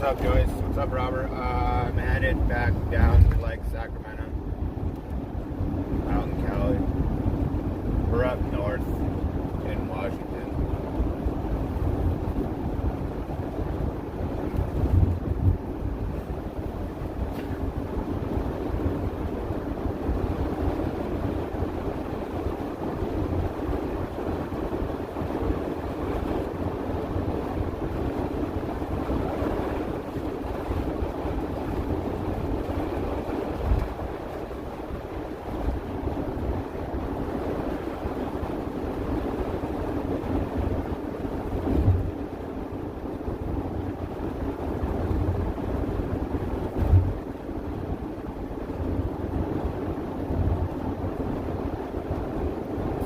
up, Joyce? What's up, Robert? I'm headed back down to Lake Sacramento, out in Cali. We're up north in Washington.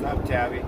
What's up, Tabby?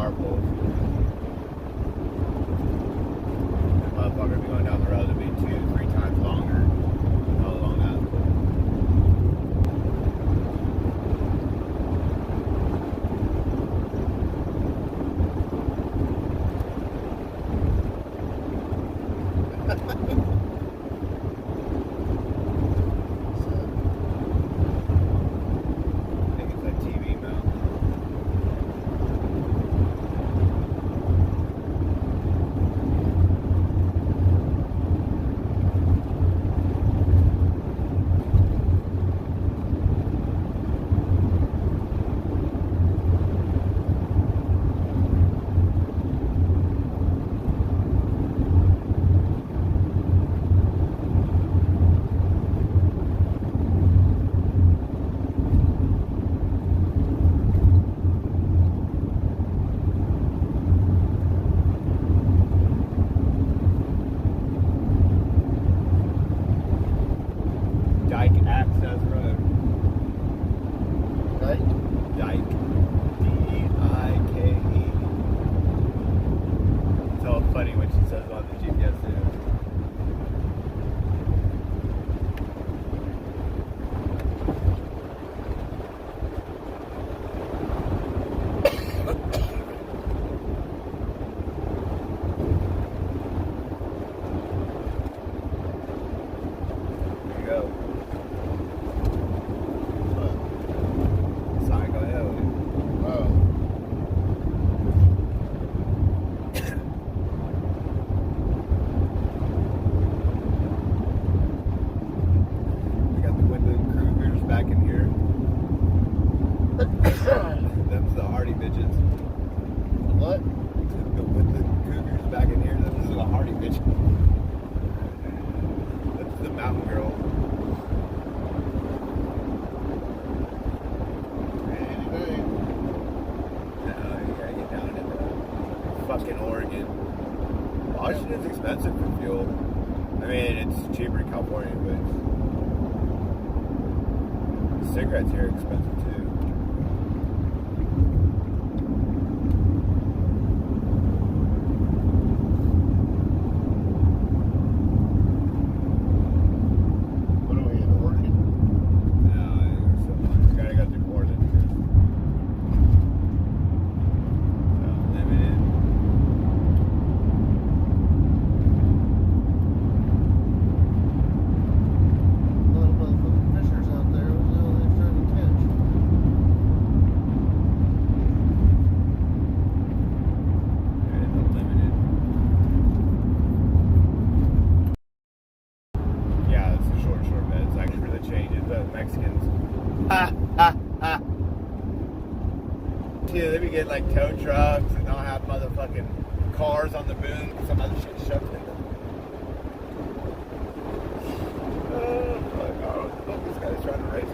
carpools. That motherfucker be going down the road to be 2-3 times longer. How long that? Dyke Access Road. Dyke? Dyke. D-I-K-E. It's all funny when she says on the GPS too. There you go. Sign go ahead. Oh. We got the Woodland Cougars back in here. Them's the Hardy bitches. What? The Woodland Cougars back in here. Them's the Hardy bitches. That's the Mountain Girl. Any day. No, you gotta get down into fucking Oregon. Washington's expensive for fuel. I mean, it's cheaper in California, but cigarettes here are expensive too. What are we in Oregon? No, so you gotta go through Portland. So limited. A lot of motherfucking fishers out there. What the hell are they trying to catch? It is unlimited. Yeah, it's a short bed. It's actually for the changes, but Mexicans. Ha ha ha. Dude, they be getting like tow trucks and they'll have motherfucking cars on the boom, some other shit shoved in them. Like, oh, look, this guy's trying to race me.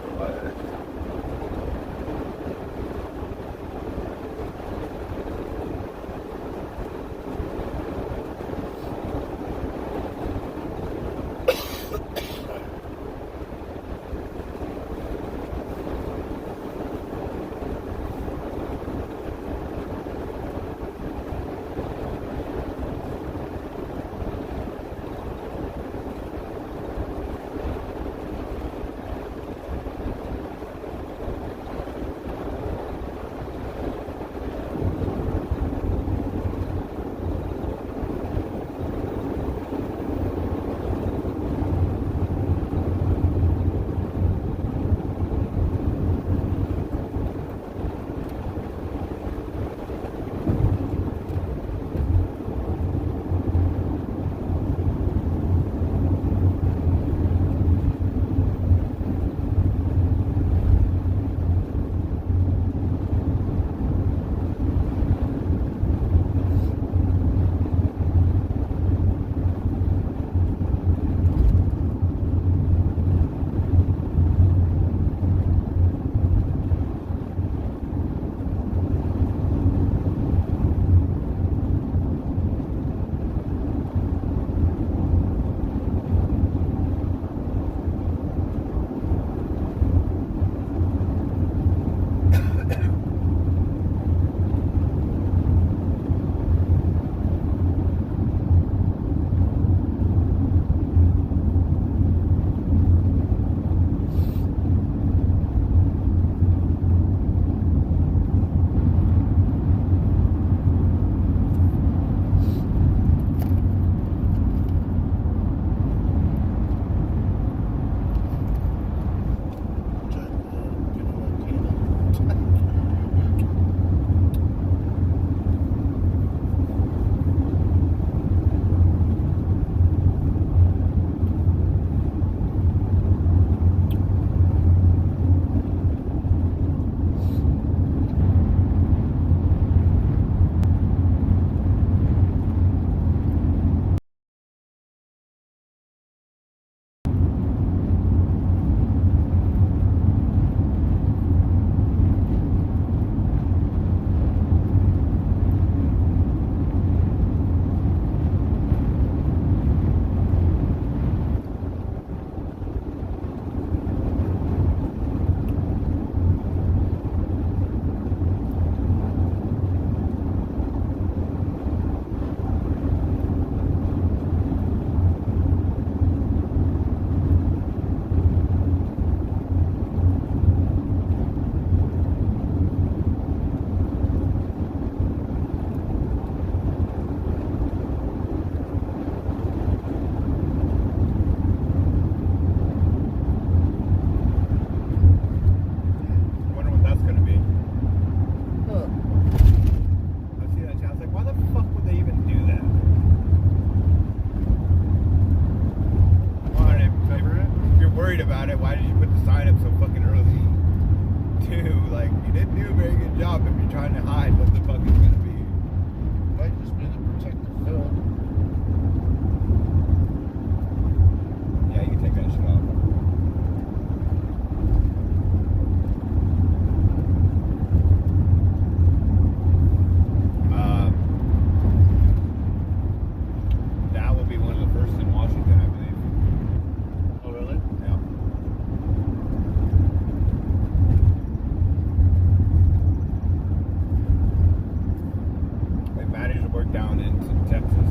down into Texas.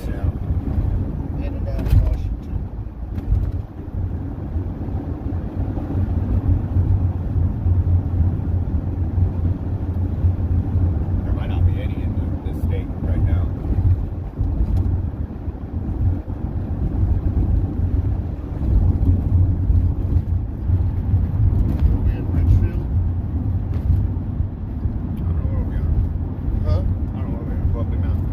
You know. Headed down to Washington. There might not be any in this state right now. We'll be in Richfield. I don't know where we are. Huh? I don't know where we are. Go up the mountain.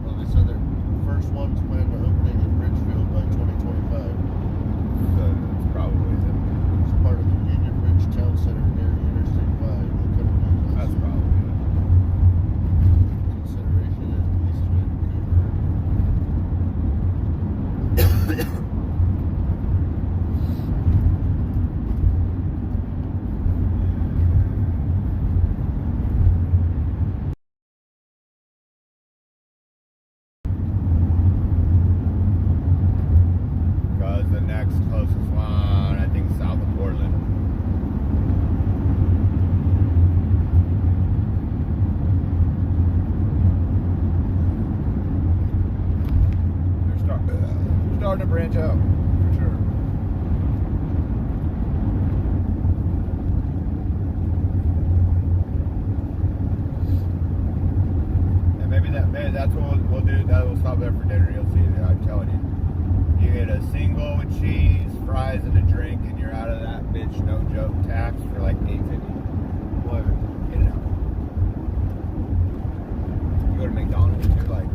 Well, they said their first one's planned to opening in Richfield by 2025. So it's probably them. It's part of the Union Ridge Town Center near Interstate 5. The company That's probably it. consideration in East Vancouver. Because the next closest one, I think, south of Portland. They're starting to branch out, for sure. And maybe that's what we'll do. That we'll stop there for dinner. You'll see. I'm telling you. You get a single with cheese, fries, and a drink, and you're out of that bitch, no joke, tax for like $8.50. What? Get it out. You go to McDonald's, you're like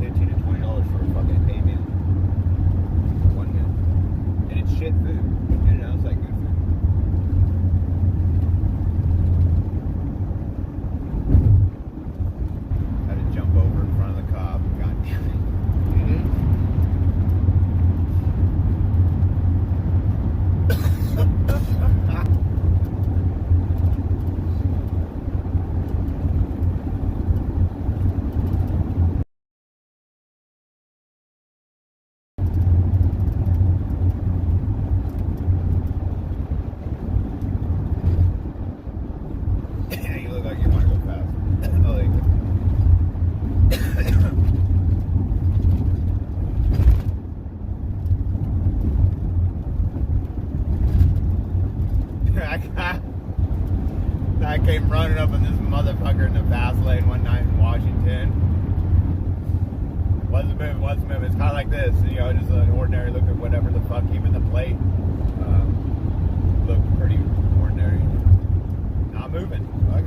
$15 to $20 for a fucking pay meal. One meal. And it's shit food. And it's like good food. Had to jump over in front of the cop. God damn it. You look like you want to go fast. Oh, there you go. I came running up on this motherfucker in the fast lane one night in Washington. Wasn't moving. It's kind of like this, you know, just an ordinary look at whatever the fuck. Even the plate looked pretty ordinary. Not moving. I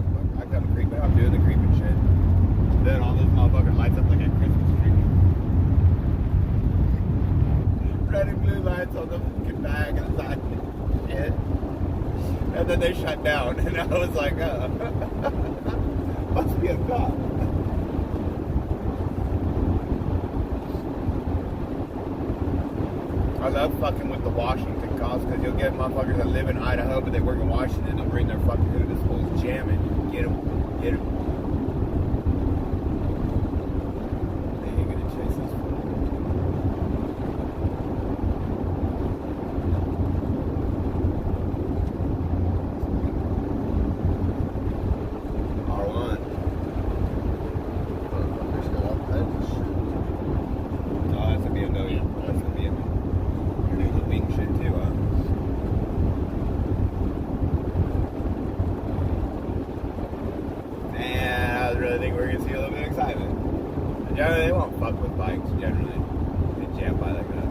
come creeping up, doing the creeping shit. Then all this motherfucker lights up like a Christmas tree. Red and blue lights on the fucking bag and it's like, shit. And then they shut down, and I was like, must be a cop. I love fucking with the Washington cops because you'll get motherfuckers that live in Idaho but they work in Washington. They'll bring their fucking hood. This fool's jamming. Get him. They ain't gonna chase this fool. R1. Motherfuckers got all kinds of shit. Oh, that's a BMW. That's a BMW. You're doing the wing shit too, huh? Man, I was really thinking we were gonna see a little bit of excitement. Generally, they won't fuck with bikes. Generally, they jam by like that.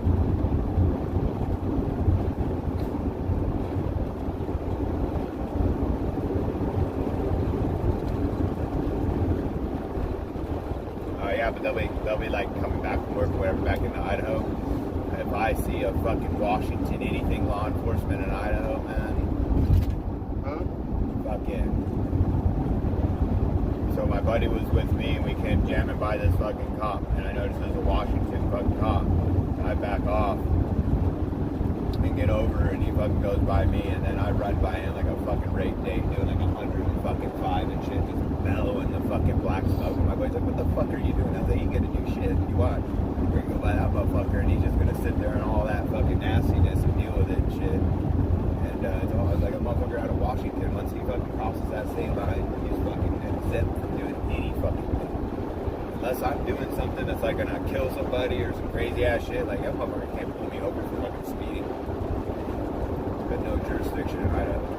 Oh yeah, but they'll be like coming back from work or whatever back into Idaho. If I see a fucking Washington anything law enforcement in Idaho, man, Huh? fuck yeah. So my buddy was with me and we came jamming by this fucking cop and I noticed there's a Washington fucking cop. And I back off and get over and he fucking goes by me and then I run by him like a fucking rape date doing like 105 and shit, just bellowing the fucking black smoke. And my buddy's like, what the fuck are you doing? I was like, you gonna do shit. You watch. We're gonna go by that motherfucker and he's just gonna sit there and all that fucking nastiness and deal with it and shit. And it's like a motherfucker out of Washington, once he fucking crosses that state line, he's fucking, it's exempt from doing any fucking thing. Unless I'm doing something that's like gonna kill somebody or some crazy ass shit, like that motherfucker can't pull me over for fucking speeding. Got no jurisdiction in Idaho.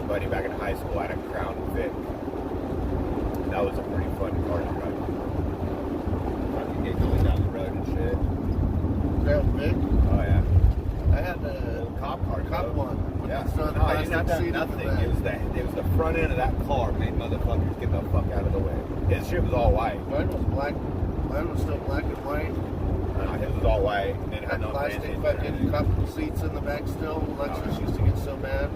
Buddy back in high school had a Crown Vic. That was a pretty fun car to drive. I could get going down the road and shit. Crown Vic? Oh yeah. I had the cop car. cop one. Yeah. It's not No, I didn't have to have seat nothing. in the back. It was the front end of that car made motherfuckers get the fuck out of the way. His shit was all white. Mine was black. Mine was still black and white. His was all white. And it had Had no plastic fancy fucking couple seats in the back still. Alexis used to get so mad.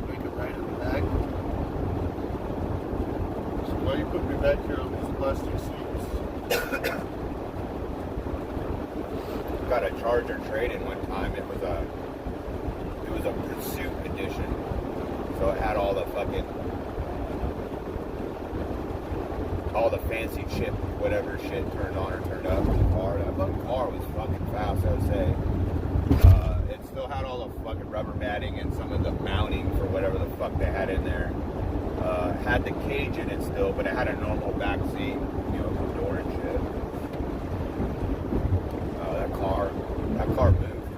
We could ride in the back. So why you put me back here on these plastic seats? Got a Charger trade-in one time. It was a Pursuit edition. So it had all the fancy chip, whatever shit turned on or turned up in the car. That fucking car was fucking fast, I would say. It still had all the fucking rubber matting and some of the mounting for whatever the fuck they had in there. Had the cage in it still, but it had a normal back seat, door and shit. That car moved.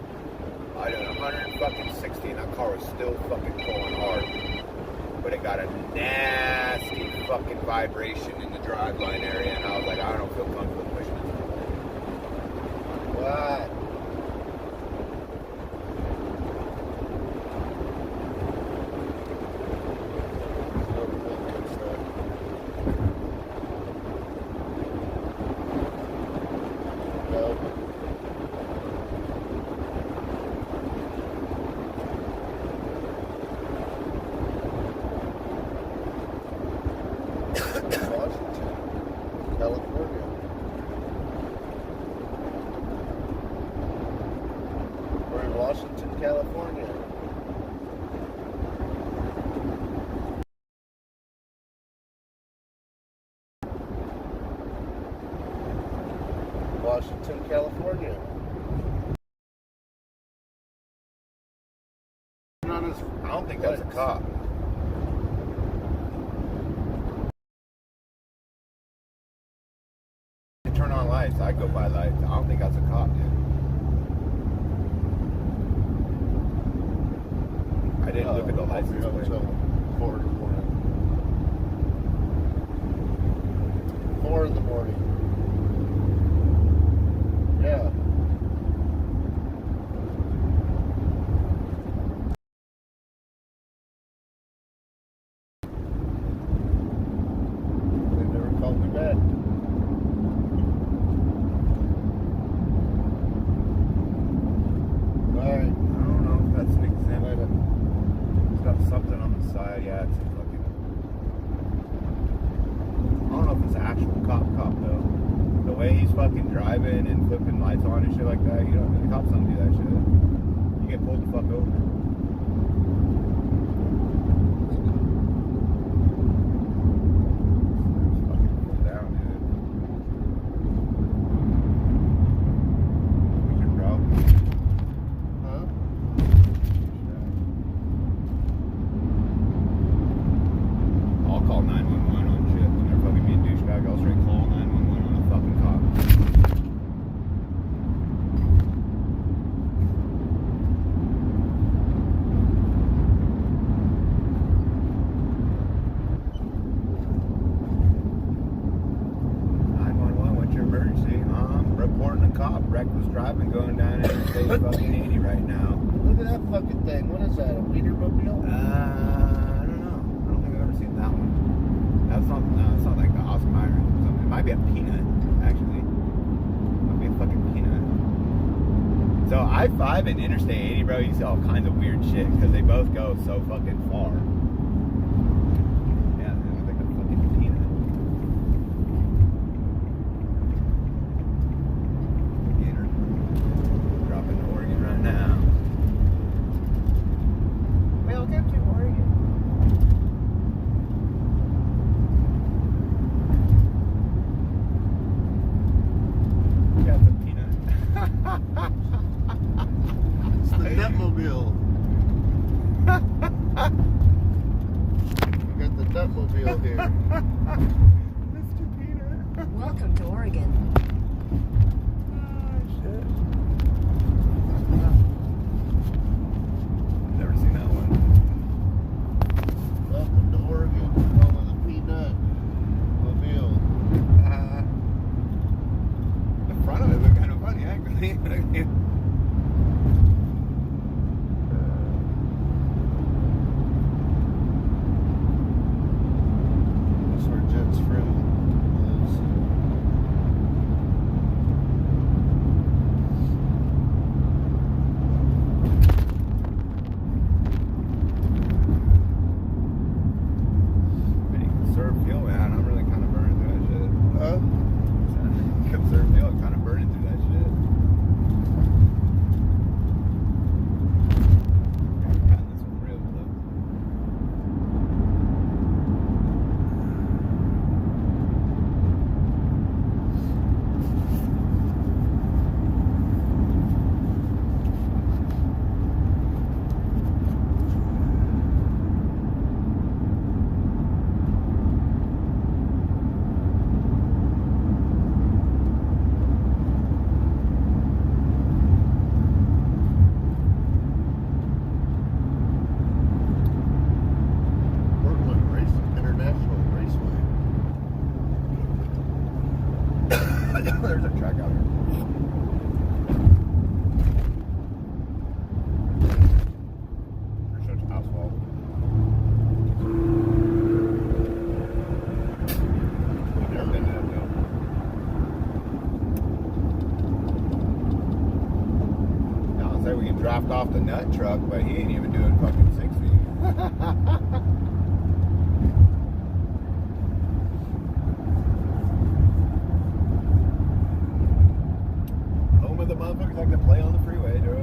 I did 116. That car was still fucking pulling hard, but it got a nasty fucking vibration in the driveline area, and I was like, I don't feel comfortable pushing it. What? California. We're in Washington, California. Washington, California. I don't think that's a cop. They turn on lights. I go by lights. I don't think that's a cop, dude. I didn't look at the license plate. Until 4 in the morning. 4 in the morning. Yeah. They never called me back. Alright. I don't know if that's an example. It's got something on the side. Yeah, it's a fucking. I don't know if it's an actual cop though. The way he's fucking driving and flipping lights on and shit like that, the cops don't do that shit. You get pulled the fuck over. It's fucking pulled down, dude. What's your problem? Huh? I'll call 911 on shit. When they're fucking being douchebag, I'll straight call 911 on a fucking cop. What's your emergency? I'm reporting a cop. Reckless driving going down Interstate fucking 80 right now. Look at that fucking thing. What is that? A Wienermobile? I don't know. I don't think I've ever seen that one. I-5 and Interstate 80, bro, you see all kinds of weird shit because they both go so fucking far. Yeah, they look like a fucking peanut. Gator. Dropping to Oregon right now. Welcome to Oregon. Got the peanut. It's the Nutmobile. We got the Nutmobile here. Mr. Peanut. Welcome to Oregon. Oh, shit. Never seen that one. Welcome to Oregon. Home of the Peanut Mobile. The front of it looked kind of funny, actually. That's where Jet's friend lives. Pretty conserved fuel, man. I'm really kind of burning through that shit. Huh? Conserved fuel, kind of burning through that shit. God, this one real close. Portland International Raceway. There's a track out here. There's such asphalt. Never been to that deal. Now I'll say we can draft off the nut truck, but he ain't even doing fucking 60. Home of the motherfuckers like to play on the freeway, bro.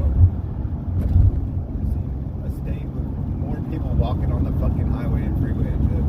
A state with more people walking on the fucking highway and freeway and shit.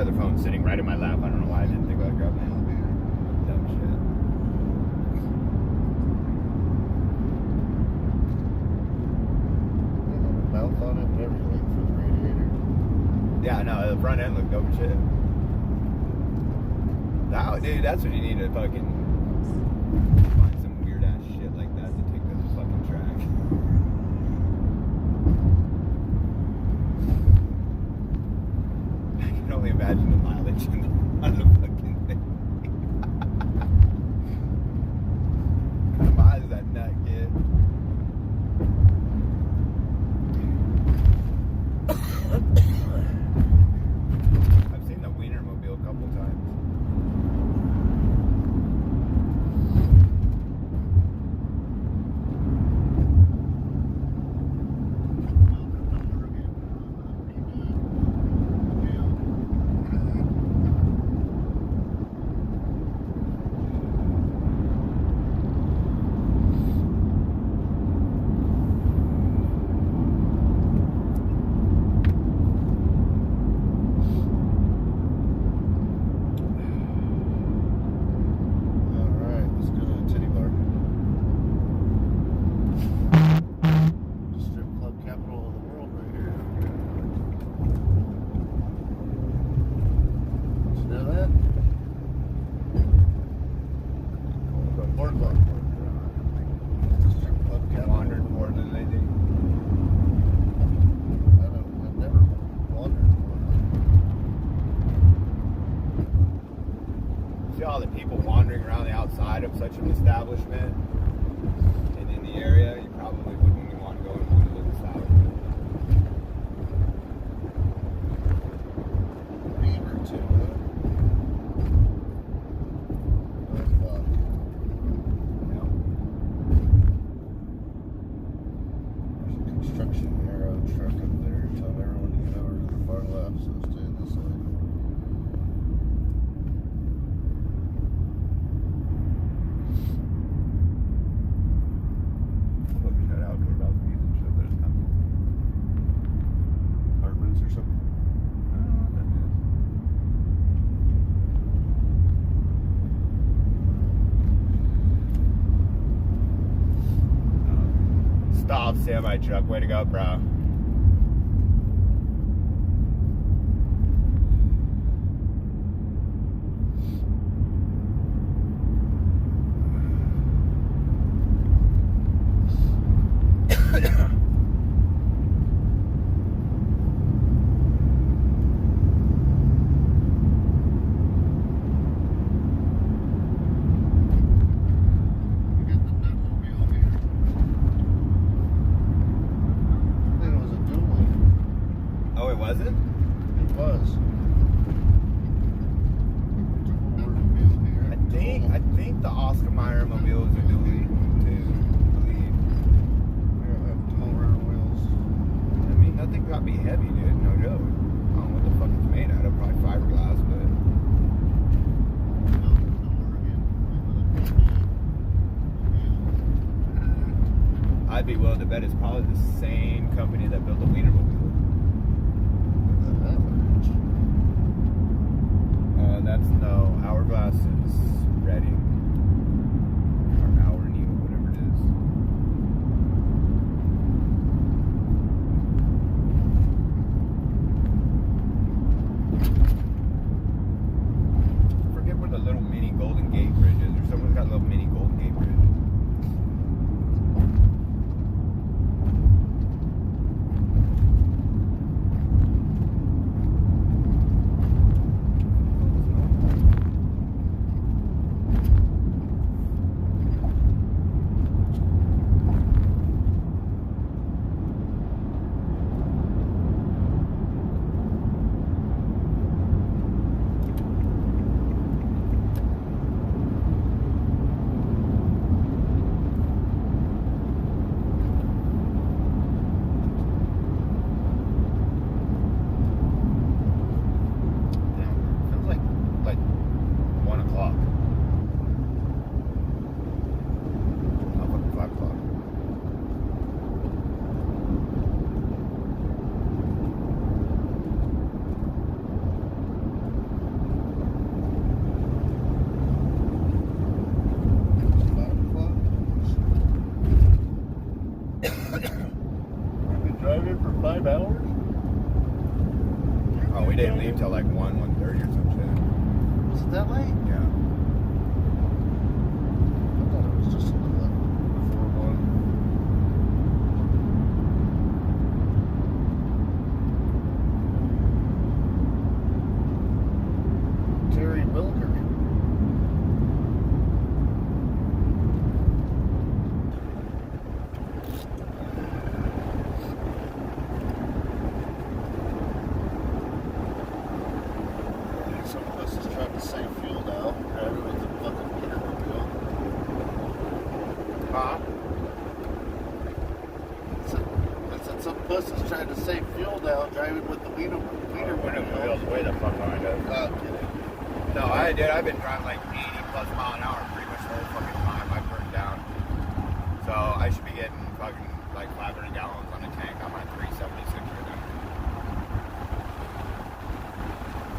other phone's sitting right in my lap. I don't know why I didn't think I'd grab it. Dumb shit. Mouth on it and everything for the radiator. Yeah, no, the front end looked dope as shit. That, dude, that's what you need to fucking find some weird ass shit like that to take this fucking track. I can only imagine the mileage on the fucking thing. How many miles does that nut get? I've seen the Wienermobile a couple times. Wandered more than I think. I've never wandered See all the people wandering around the outside of such an establishment and in the area, you probably wouldn't even want to go into one of those establishments. beaver too, huh? That's fuck. Yeah. There's a construction arrow truck up there telling everyone to get over to the far left, so stay this way. Look at that outdoor balconies and shit. There's nothing. Apartments or something. I don't know what that is. Stop, semi truck. Way to go, bro. We got the Nutmobile here. I think it was a dually. Oh, it wasn't? It was. Nutmobile here. I think the Oscar Mayer mobile is a dually too. I believe. We don't have dual rear wheels. I mean, nothing got me heavy, dude. No joke. I don't know what the fuck it's made out of. Probably fiberglass, but I'd be willing to bet it's probably the same company that built the Wienermobile. That's no. Hourglass is Reading. Or Hourny, whatever it is. I forget where the little mini Golden Gate Bridge is, or someone's got a little mini Golden Gate Bridge. leave till like 1:30 or some shit. Was it that late? Yeah. I thought it was just a little before 1. Terry Wilker. Some buses trying to save fuel now, driving with the fucking heater wheel. Huh? I said some buses trying to save fuel now, driving with the heater Wheels way the fuck behind us. Not kidding. No, I've been driving like 80 plus mile an hour pretty much the whole fucking time I burned down. So I should be getting fucking like 500 gallons on a tank. I'm at 376 right now.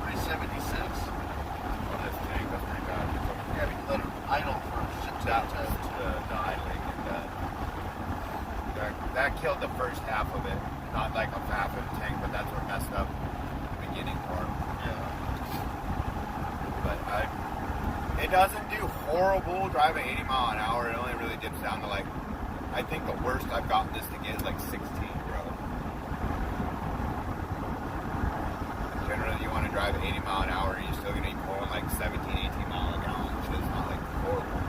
376. On this tank, that's pretty bad. Yeah, we let it idle for a shit ton That of was time. the idling and that killed the first half of it. Not like a half of the tank, but that's what messed up the beginning part. Yeah. But it doesn't do horrible driving 80 mile an hour. It only really dips down to like, I think the worst I've gotten this to get is like 16, bro. Generally, you want to drive 80 mile an hour, and you're still gonna be pulling like 17, 18 mile a gallon, which is not like horrible.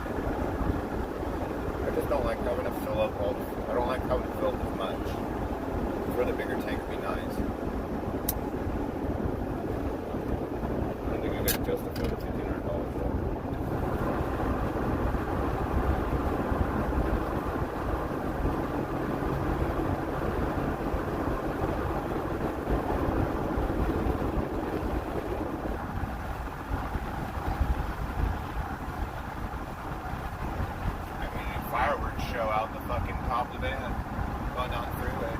I just don't like having to fill up all. I don't like having to fill up as much. For the bigger tank would be nice. I don't think I could justify the $1,500 though. I mean, fireworks show out the fucking top of the van going down the freeway.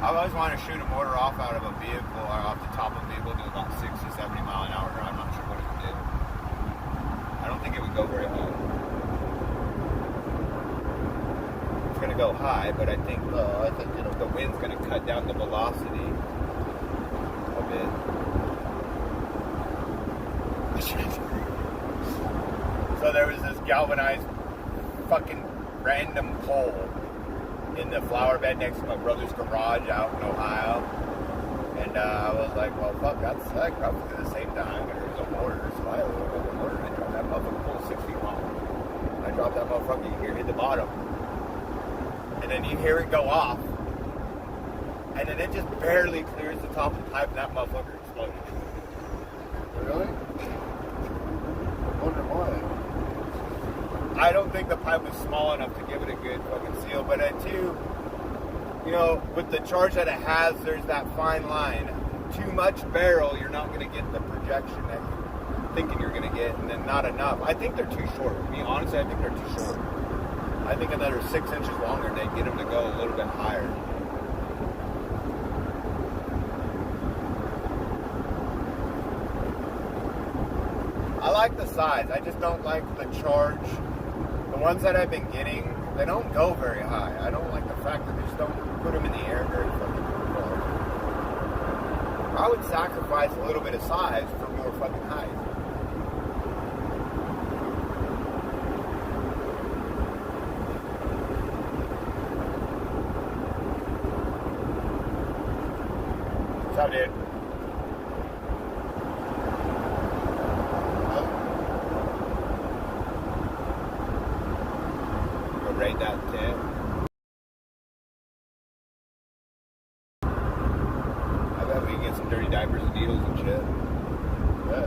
I always want to shoot a motor off out of a vehicle or off the top of a vehicle to about 60, 70 mile an hour. I'm not sure what it would do. I don't think it would go very high. It's going to go high, but I think the wind's going to cut down the velocity a bit. So there was this galvanized fucking random pole in the flower bed next to my brother's garage out in Ohio. And I was like, well, fuck, that's sick. Probably the same diameter as a mortar. So I looked at the mortar and I dropped that motherfucker full 6 feet long. I dropped that motherfucker, you hear it hit the bottom. And then you hear it go off. And then it just barely clears the top of the pipe and that motherfucker exploded. Really? I wonder why. I don't think the pipe was small enough to give it a good fucking seal, but too, you know, with the charge that it has, there's that fine line. Too much barrel, you're not going to get the projection that you're thinking you're going to get, and then not enough. I think they're too short. I mean, honestly, I think they're too short. I think another 6 inches longer, and they get them to go a little bit higher. I like the size. I just don't like the charge. The ones that I've been getting, they don't go very high. I don't like the fact that they just don't put them in the air very fucking far. I would sacrifice a little bit of size for more fucking height. What's up, dude? Rate that 10. I bet we can get some dirty diapers and needles and shit. Yeah.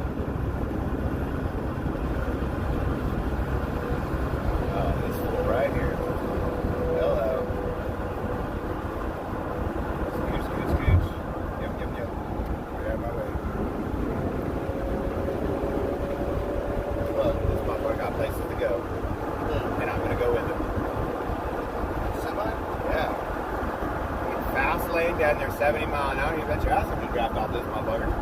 Oh, this fool right here. Hello. Scooch. Yep. Get out of my way. Well, this motherfucker got places to go. And I'm gonna go with him. Yeah. Fast lane down there, 70 mile an hour. You bet your ass I'm gonna draft off this motherfucker.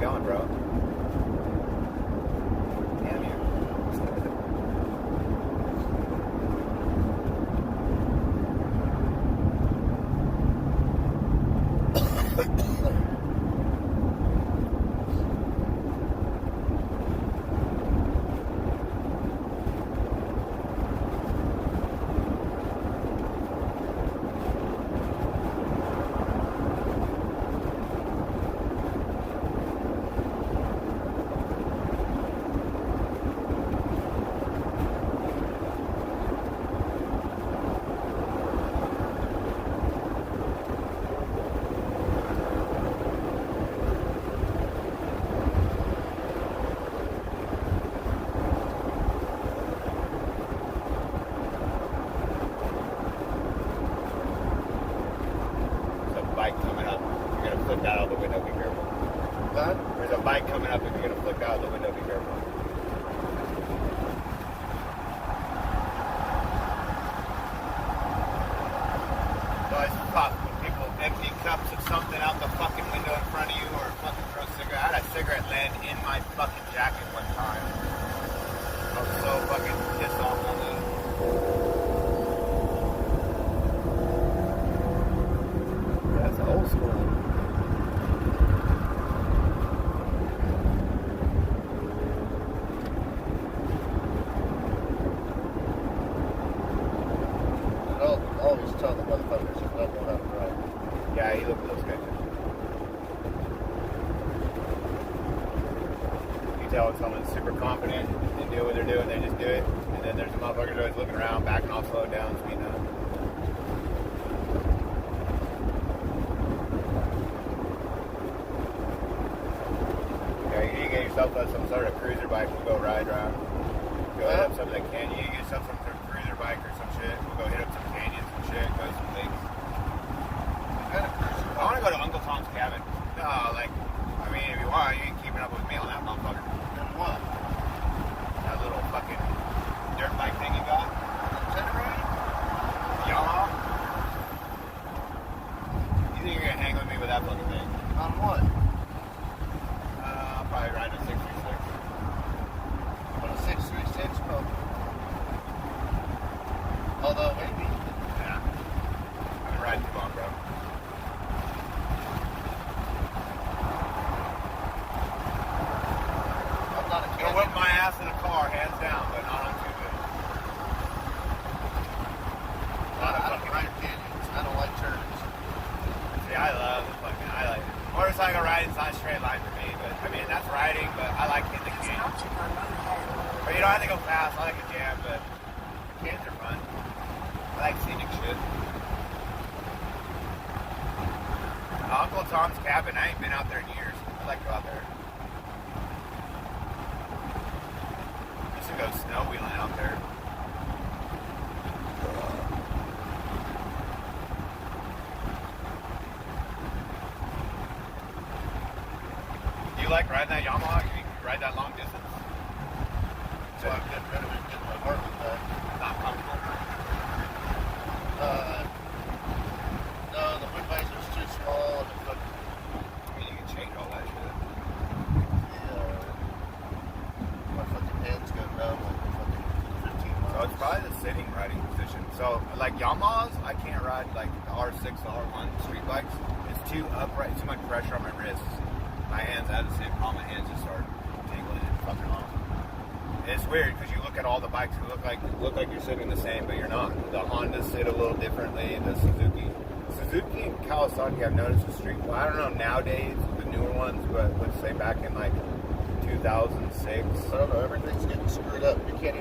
going, bro. Damn you. Bike coming up. You're gonna flick out of the window, be careful. What? There's a bike coming up and you're gonna flick out of the window, be careful. So it's tough when people empty cups of something out the fucking window in front of you or fucking throw a cigarette. I had a cigarette land in my fucking jacket one time. I was so fucking pissed off on that. That's old school. Always tell the motherfuckers that don't know how to drive. Yeah, he looked at those guys. You tell when someone's super confident and do what they're doing, they just do it. And then there's a motherfucker always looking around, backing off, slowing down, speeding up. Yeah, you need to get yourself some sort of cruiser bike. We'll go ride around. Go hit up some of the canyon. You get yourself some sort of cruiser bike or some shit. We'll go hit up some canyons and shit. Go to some lakes. I want to go to Uncle Tom's cabin. No, like, I mean, if you want, you ain't keeping up with me on that motherfucker. And what? That little fucking dirt bike thing you got. Generator? Yamaha. You think you're gonna hang with me with that fucking thing? On what? I'll probably ride a 636. On a 636 probably. Although maybe. Yeah. I've been riding too long, bro. I'm not a Gonna whip my ass in a car, hands down, but not on too good. I don't ride canyons. I don't like turns. See, I love the fucking, I like motorcycle riding's not a straight line for me, but I mean, that's riding, but I like hitting the canyon. But you don't have to go fast, I like a jam, but canyons are fun. I like scenic shit. Uncle Tom's cabin, I ain't been out there in years. I'd like to go out there. Used to go snow wheeling out there. Do you like riding that Yamaha? You can ride that long distance? So I'm getting rid of it, getting my heart with that. Not comfortable. No, the wind visor's too small and the fucking, I mean, you can change all that shit. my fucking hands go numb like fucking 15 miles. So it's probably the sitting riding position. So like Yamahas, I can't ride like the R6, the R1 street bikes. It's too upright, too much pressure on my wrists. My hands, I have the same problem. My hands just start tingling and fucking off. It's weird because you look at all the bikes, you look like you're sitting the same, but you're not. The Hondas sit a little differently. The Suzuki and Kawasaki, I've noticed the street. Well, I don't know nowadays the newer ones, but let's say back in like 2006. I don't know, everything's getting screwed up. You can't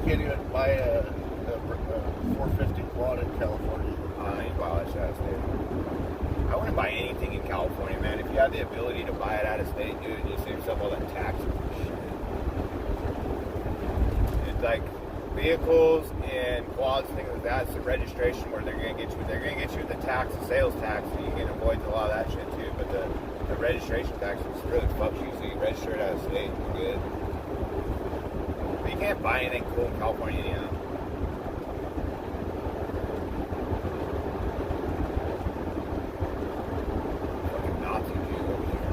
even buy a 450 quad in California. Wow, that's out of state. I wouldn't buy anything in California, man. If you have the ability to buy it out of state, dude, you save yourself all that taxes and shit. It's like vehicles and quads, things like that. It's the registration where they're gonna get you the tax, the sales tax, and you can avoid a lot of that shit too. But the registration tax is really fucks you, so you register it out of state, you're good. But you can't buy anything cool in California, you know. Fucking Nazi Jew over here.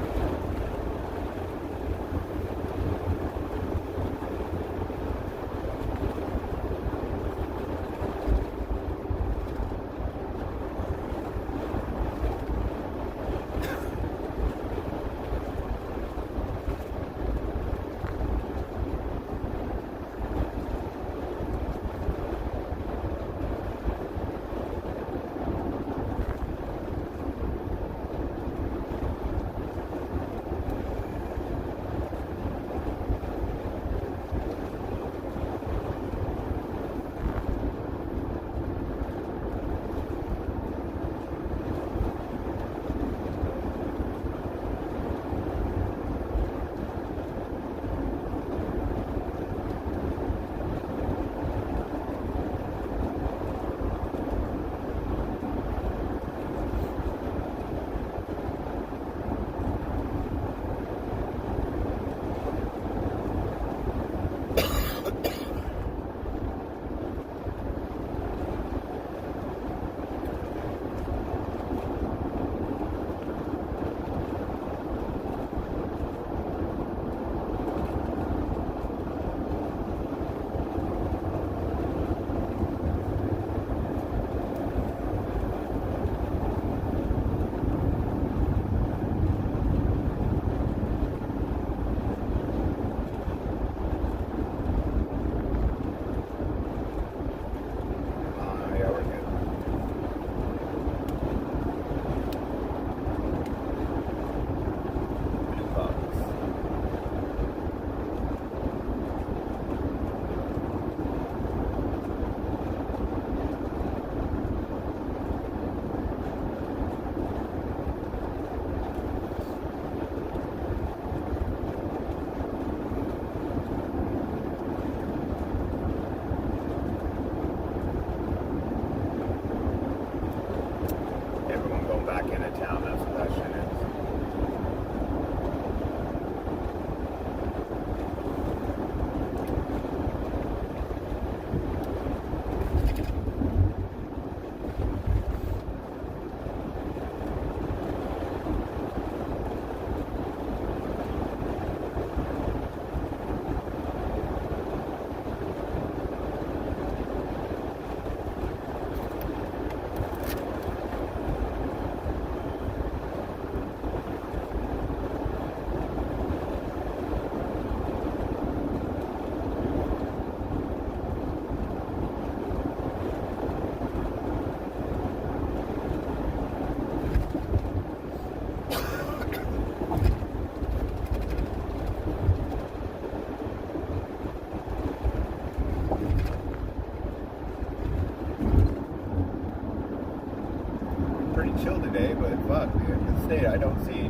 chill today, but fuck, dude. The state, I don't see,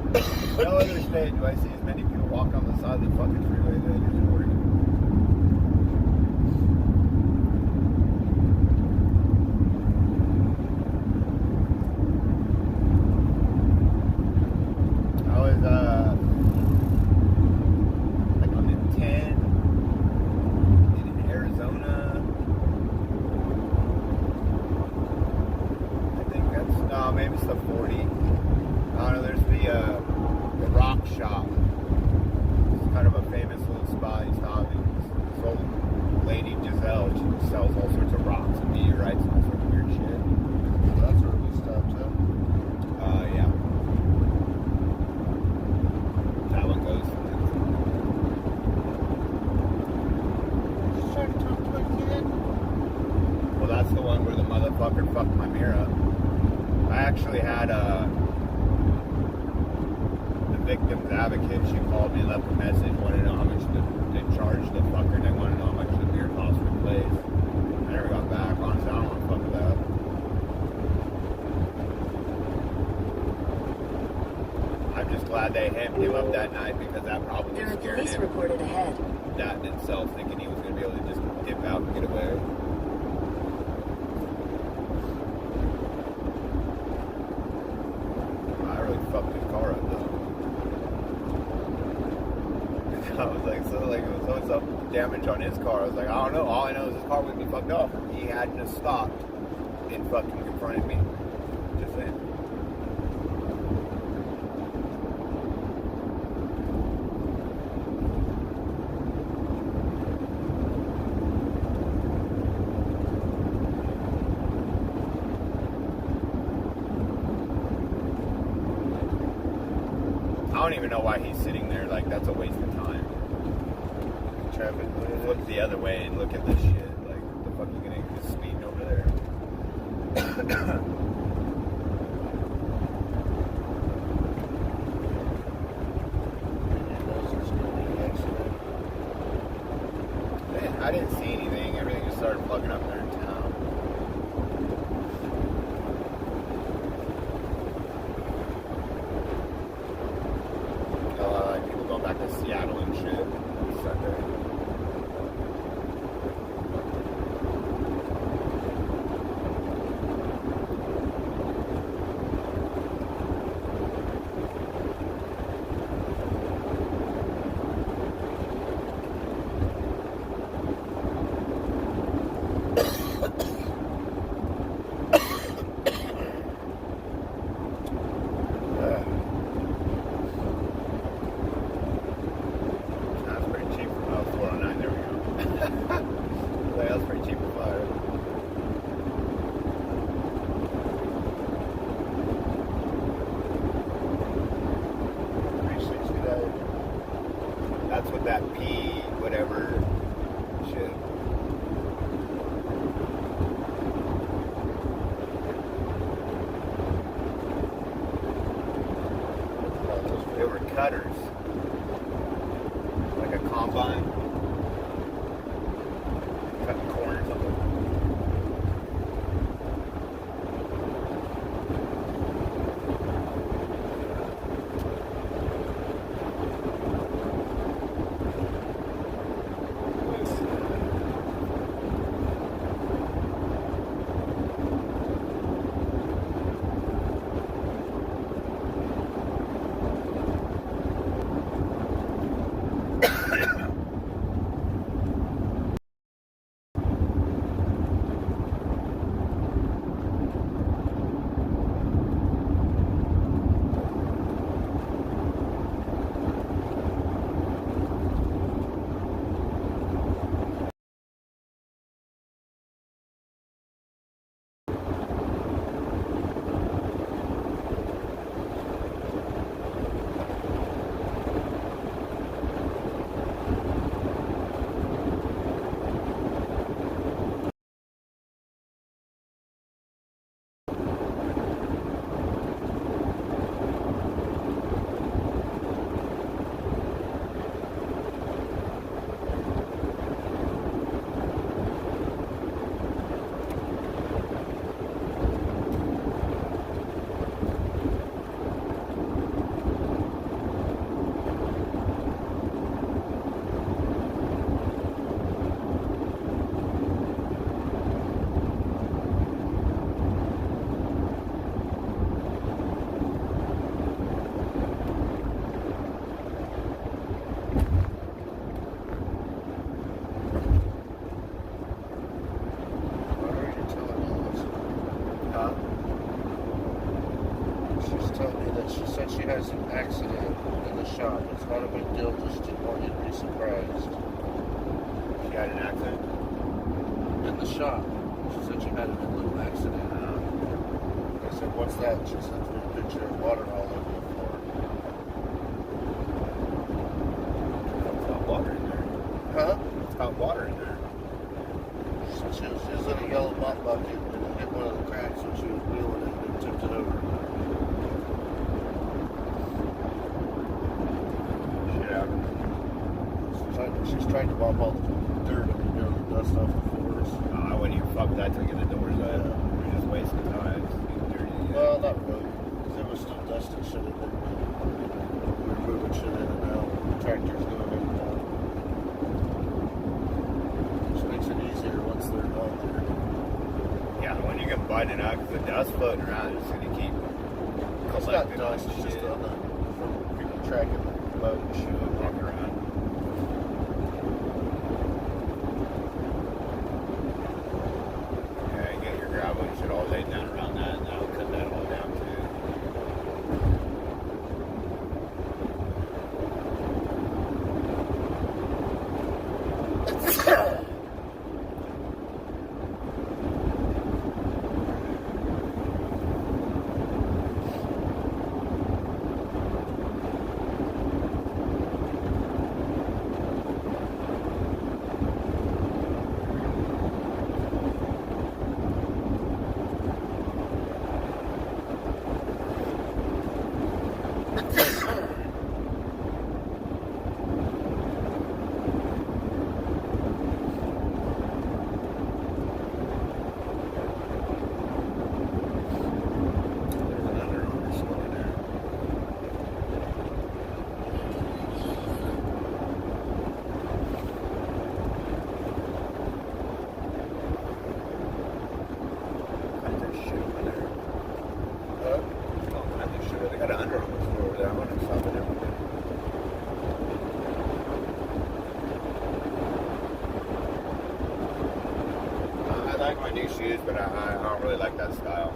no other state do I see as many people walk on the side of the fucking freeway that I do in Oregon. I was, like on the 10 in Arizona. I think that's, no, maybe it's the 40. I don't know, there's the rock shop. It's kind of a famous little spot. He's having this old lady, Giselle, she sells all sorts of rocks and meteorites and all sorts of weird shit. That's where we stopped at. Yeah. That one goes. Just trying to talk to a kid. Well, that's the one where the motherfucker fucked my mirror up. I actually had the victim's advocate. She called me, left a message, wanted to know how much they charged the fucker. They wanted to know how much the beer cost for place. I never got back. Honestly, I don't want to fuck with that. I'm just glad they hemmed him up that night because that probably There are scared police him. reported ahead. That in itself, thinking he was going to be able to just dip out and get away. I really fucked his car up though. I was like, so some damage on his car. I was like, I don't know. All I know is his car wouldn't be fucked up. He hadn't have stopped and fucking confronted me. Just saying. I don't even know why he's sitting there. Like, that's a waste of time. Traffic. Look the other way and look at this shit. Like, the fuck you gonna just speeding over there? Man, I didn't see anything. Everything just started plugging up there in town. Like people going back to Seattle and shit on Sunday. That's pretty cheap for 409. There we go. That's pretty cheap for fire. That's what that P whatever shit. They were cutters. Like a combine. Cutting corn or something. Huh? She's telling me that she said she has an accident in the shop. It's not a big deal, just didn't want you to be surprised. She had an accident? In the shop. She said she had a little accident. I said, what's that? She sent me a picture of water all over the floor. It's got water in there. Huh? It's got water in there. She said she was in a yellow mop bucket and it hit one of the cracks when she was wheeling it and tipped it over. Shit happened. She's trying to mop all the dirt and the dust off the floors. I wouldn't even fuck with that till I get the doors up. You're just wasting time. It's getting dirty. Well, not really. Because there was still dust and shit in there. We were moving shit in and out. Tractors going in and out. Which makes it easier once they're on there. Yeah, when you can button it out, because the dust floating around, it's going to keep It's not collecting dust, it's just on the, from people tracking the boat and shit. walking around. Yeah, you get your gravel and shit all laid down around that, and that'll cut that all down too. There's an Under Armour store there. There's shit over there. Huh? Oh, I think shit. They got an Under Armour store over there. I want to stop in there one day. I like my new shoes, but I don't really like that style.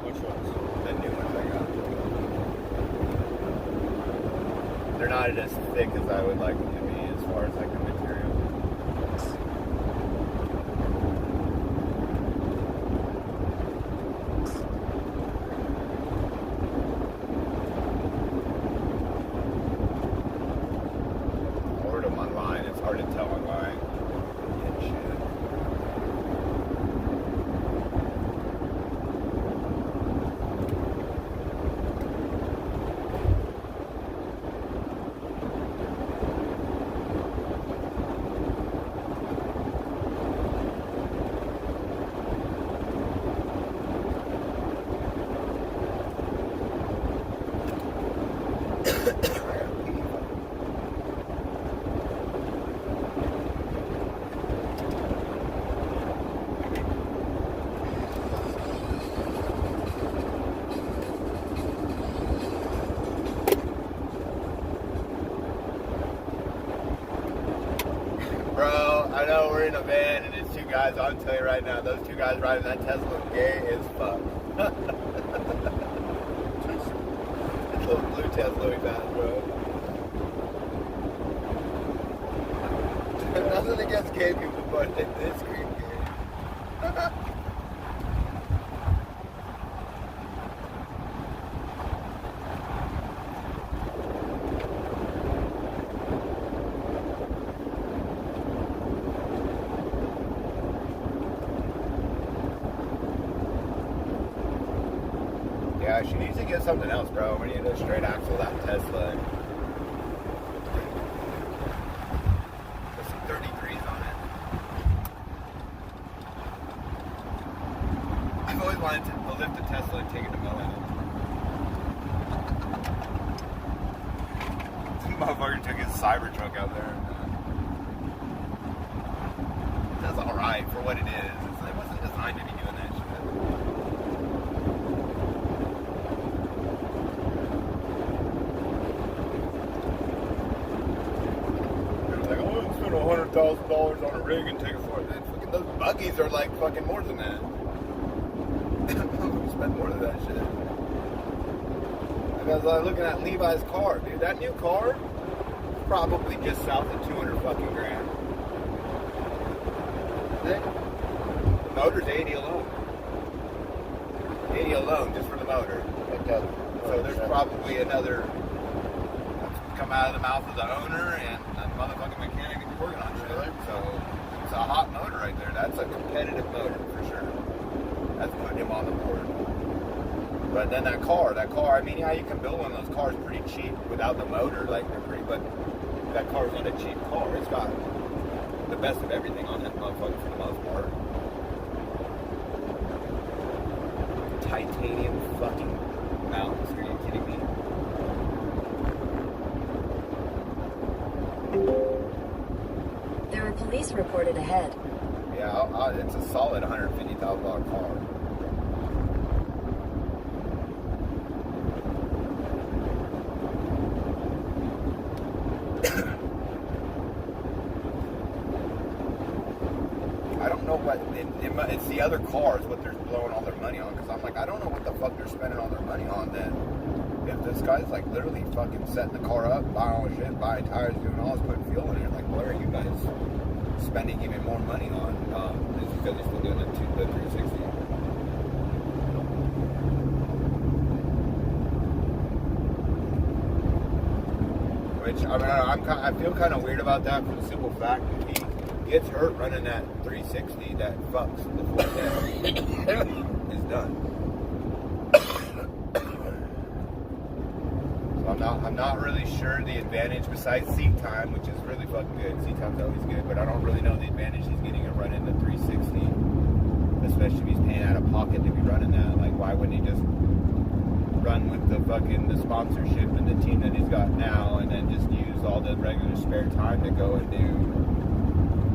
Which ones? The new ones I got. They're not as thick as I would like them to be as far as like the material. I ordered them online. It's hard to tell online. Yeah, shit. Bro, I know we're in a van and it's two guys. I'll tell you right now, those two guys riding that Tesla are gay as fuck. It's little blue Tesla we found, bro. Nothing against gay people, but this green gay. Yeah, she needs to get something else, bro. We need a straight axle that Tesla. There's some 33s on it. I've always wanted to lift a Tesla and take it to Moab. Some motherfucker took his Cybertruck out there. That's alright for what it is. It wasn't designed to be doing that shit. Like, I want to spend $100,000 on a rig and take it for it. Fucking those buggies are like fucking more than that. shit. Because I was looking at Levi's car, dude. That new car, probably just south of 200 fucking grand. The motor's 80 alone. 80 alone, just for the motor. So there's probably another come out of the mouth of the owner and a motherfucking mechanic working on shit. So it's a hot motor right there. That's a competitive motor for sure. That's putting him on the board. But then that car, I mean, yeah, you can build one of those cars pretty cheap without the motor, like they're pretty, but that car's not a cheap car. It's got the best of everything on that motherfucker for the most part. Titanium fucking mountains, are you kidding me? There are police reported ahead. Yeah, it's a solid $150,000 car. I don't know what it's the other cars what they're blowing all their money on, because I'm like, I don't know what the fuck they're spending all their money on then. If this guy's like literally fucking setting the car up, buying all the shit, buying tires, doing all this, putting fuel in it, like, what are you guys spending even more money on? Is it because he's still doing the 360? Which I feel kind of weird about that for the simple fact that he gets hurt running that 360, that fucks the 410 is done. So I'm not really sure the advantage besides seat time, which is really fucking good. Seat time's always good, but I don't really know the advantage he's getting of running the 360, especially if he's paying out of pocket to be running that. Like, why wouldn't he just run with the sponsorship and the team that he's got now, and then just use all the regular spare time to go and do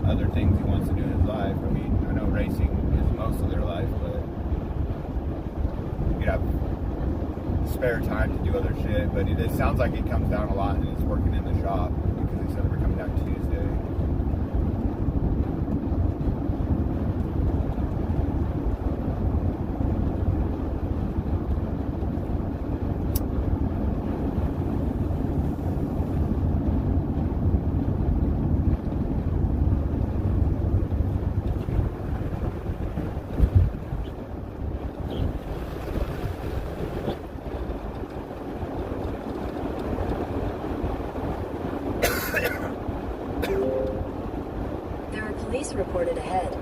other things he wants to do in his life? I mean, I know racing is most of their life, but you have spare time to do other shit. But it sounds like it comes down a lot, and it's working in the shop, because they said they were coming down Tuesday. Police reported ahead.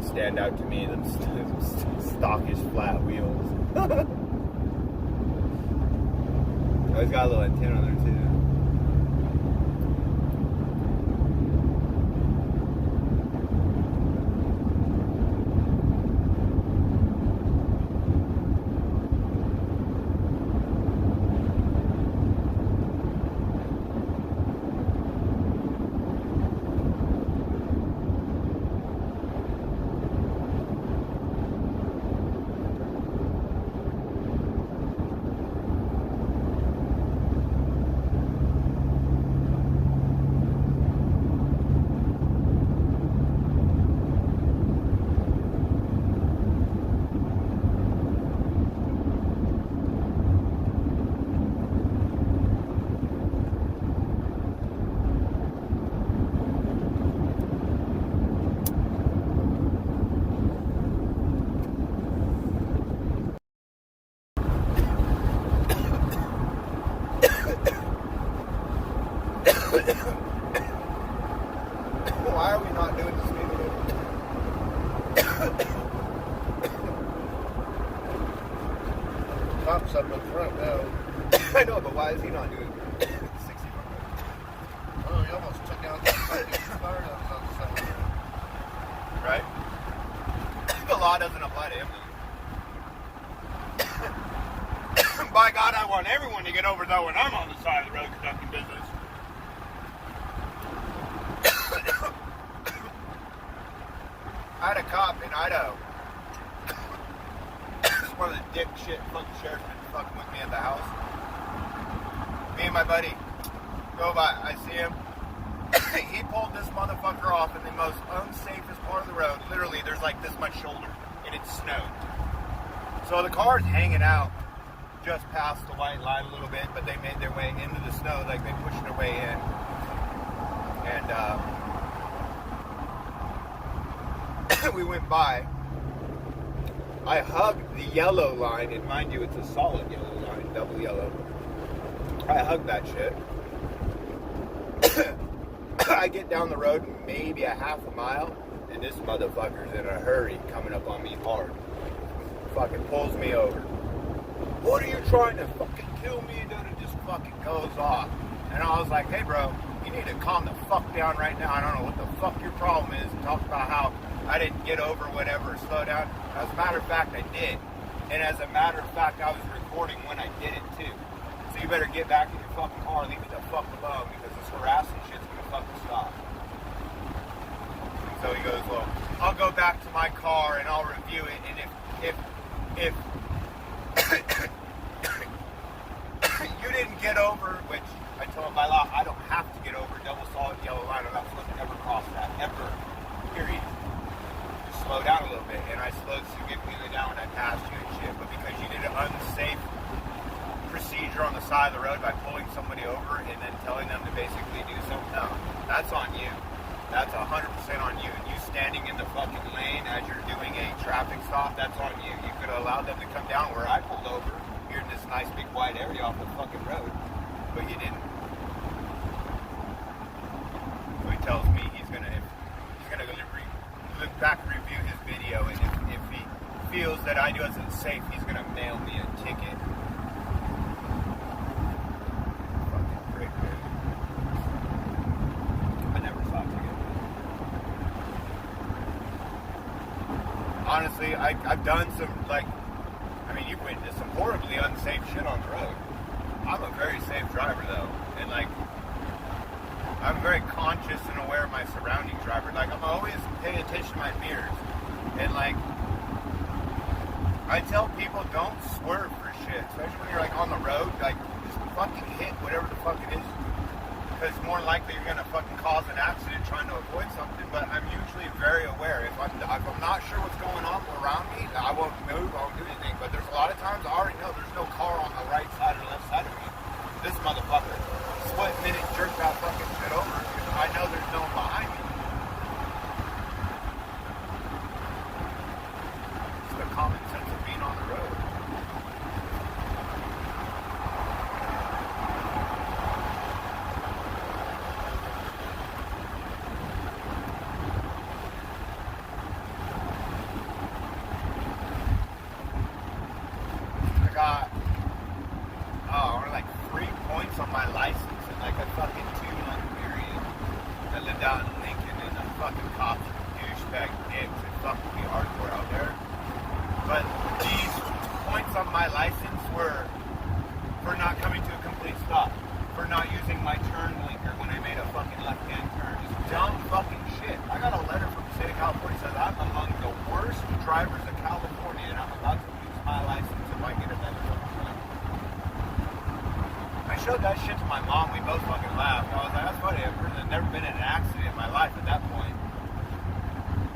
Stand out to me, them stockish flat wheels. Oh, he's got a little antenna on there too. Why are we not doing the speed limit? Cops up in front now. I know, but why is he not doing 60? Oh, he almost took out that fucking car that was on the side of the road. Right? The law doesn't apply to him. By God, I want everyone to get over though when I'm on the side of the road conducting business. I had a cop in Idaho. One of the dick shit fucking sheriff's been fucking with me at the house. Me and my buddy go by. I see him. He pulled this motherfucker off in the most unsafest part of the road. Literally, there's like this much shoulder, and it's snowed. So the car's hanging out just past the white line a little bit, but they made their way into the snow, like they pushed their way in. And we went by. I hugged the yellow line, and mind you, it's a solid yellow line, double yellow. I hugged that shit. I get down the road maybe a half a mile, and this motherfucker's in a hurry coming up on me hard. Fucking pulls me over. What are you trying to fucking kill me? And then it just fucking goes off. And I was like, hey bro, you need to calm the fuck down right now. I don't know what the fuck your problem is. And talk about how I didn't get over whatever, slow down. As a matter of fact, I did. And as a matter of fact, I was recording when I did it too. So you better get back in your fucking car and leave me the fuck alone, because this harassing shit's gonna fucking stop. And so he goes, well, I'll go back to my car and I'll review it, and if you didn't get over, which I told him by law, I don't have to get over double solid yellow line. I'm not supposed to ever cross that, ever, period. Just slow down a little bit, and I slowed significantly down when I passed you and shit, but because you did an unsafe procedure on the side of the road by pulling somebody over and then telling them to basically do something, no, that's on you. That's 100% on you. And you standing in the fucking lane as you're doing a traffic stop, that's on you. You could have allowed them to come down where I pulled over, here in this nice big wide area off the fucking road, but you didn't. So he tells me he's gonna look back and review his video, and if he feels that I wasn't safe, he's gonna mail me a ticket. Fucking prick, dude. I never saw a ticket. Honestly, I've done some, like, I mean, you've witnessed some horribly unsafe shit on the road. I'm a very safe driver, though, and, like, I'm very conscious and aware of my surroundings driver. Like, I'm always paying attention to my mirrors, and, like, I tell people don't swerve for shit, especially when you're, like, on the road. Like, just fucking hit whatever the fuck it is, because more likely you're gonna fucking cause an accident trying to avoid something. But I'm usually very aware. If I'm not sure what's going on around me, I won't move, I won't do anything. But there's a lot of times I already know there's no car on the right side or left side of me. This motherfucker, split minute, jerk that fucking shit over. I know there's no one behind me. It's the common sense of being on the road. I got, only like 3 points on my license in like a fucking 2-month period. I lived out in Lincoln, and the fucking cops were douchebag dicks and fucking me hardcore out there. But these points on my license were for not coming to a complete stop, for not using my turn blinker when I made a fucking left-hand turn. Just dumb fucking shit. I got a letter from the state of California that says I'm among the worst drivers of California, and I'm about to lose my license if I get another fucking time. I showed that shit to my mom. We both fucking laughed. I was like, that's funny. I've never been in an accident in my life at that point.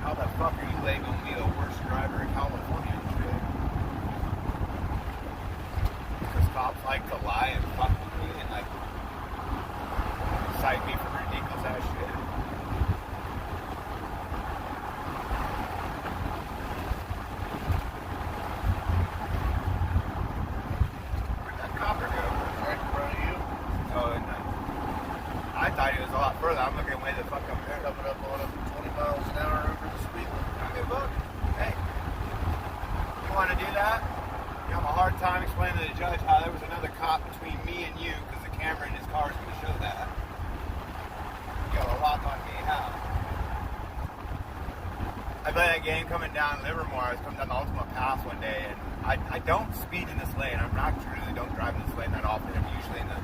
How the fuck are you labeling me the worst driver in California and shit? Because cops like to lie and fuck with me and like cite me for ridiculous ass shit. Where'd that copper go? Right in front of you. Oh, and I thought he was a lot further. I'm looking way the fuck up there. Coming up on him 20 miles an hour over the speed limit. I don't give a fuck. Hey, you want to do that? You have a hard time explaining to the judge how there was another cop between me and you because the camera in his car is going to show that. You got a lock on me, how? I played that game coming down Livermore. I was coming down the Ultimate Pass one day, and I don't speed in this lane. I'm not really don't drive in this lane that often. I'm usually in the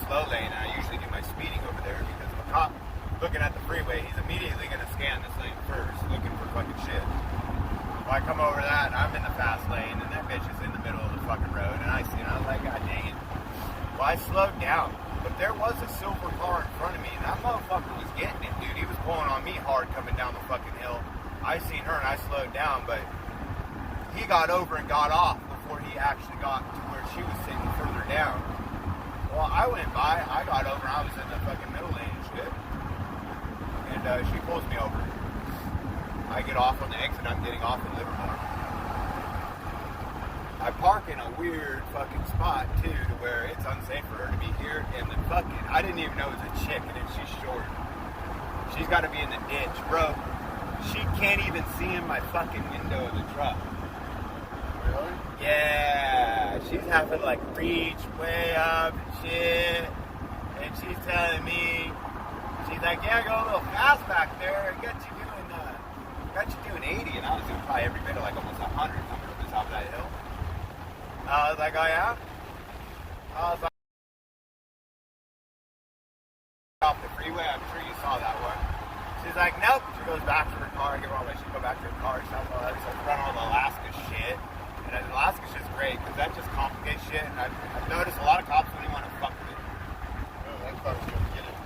slow lane, and I usually do my speeding over there because if a cop looking at the freeway, he's immediately going to scan this lane first, looking for fucking shit. Well, I come over that, and I'm in the fast lane, and that bitch is in the middle of the fucking road, and I see it, and I was like, God dang it. Well, I slowed down, but there was a silver car in front of me, and that motherfucker was getting it, dude. He was pulling on me hard coming down the fucking hill. I seen her, and I slowed down, but he got over and got off before he actually got to where she was sitting further down. Well, I went by, I got over, I was in the fucking middle lane and shit. And she pulls me over. I get off on the exit, I'm getting off in Livermore. I park in a weird fucking spot, too, to where it's unsafe for her to be here. And the fucking, I didn't even know it was a chick, and she's short. She's got to be in the ditch, bro. She can't even see in my fucking window of the truck. Really? Yeah, she's having like reach way up and shit, and she's telling me, she's like, yeah, go a little fast back there. Got you doing 80, and I was doing probably every bit of like almost 100 coming up the top of that hill. I was like, oh yeah. I was like, off the freeway. I'm sure you saw that one. She's like, nope. She goes back to her car. I give her all that. She go back to her car. She starts running all the Alaska shit. And Alaska shit's great because that just complicates shit. And I've noticed a lot of cops don't even want to fuck with it. Oh, that car's going to get it.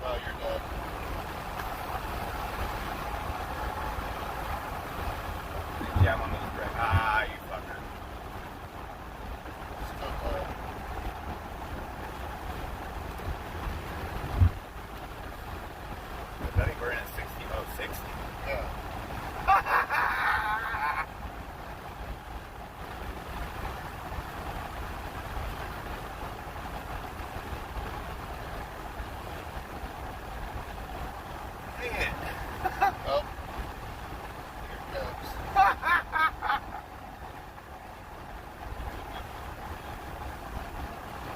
Oh, you're done. Jam on those brakes. Ah, you fucker. Still cold. I think we're in a 60. Oh, 60. Yeah. Dang it. Oh. Here it goes.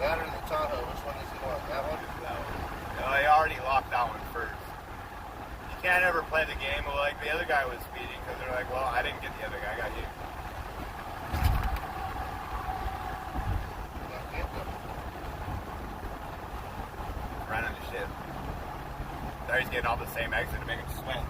That or the Tahoe, which one does he want? That one? No, I already locked that one first. You can't ever play the game like the other guy was speeding because they're like, well, I didn't get the other guy, I got you. Can't get them. Running the shit. Now he's getting all the same exit to make him sweat.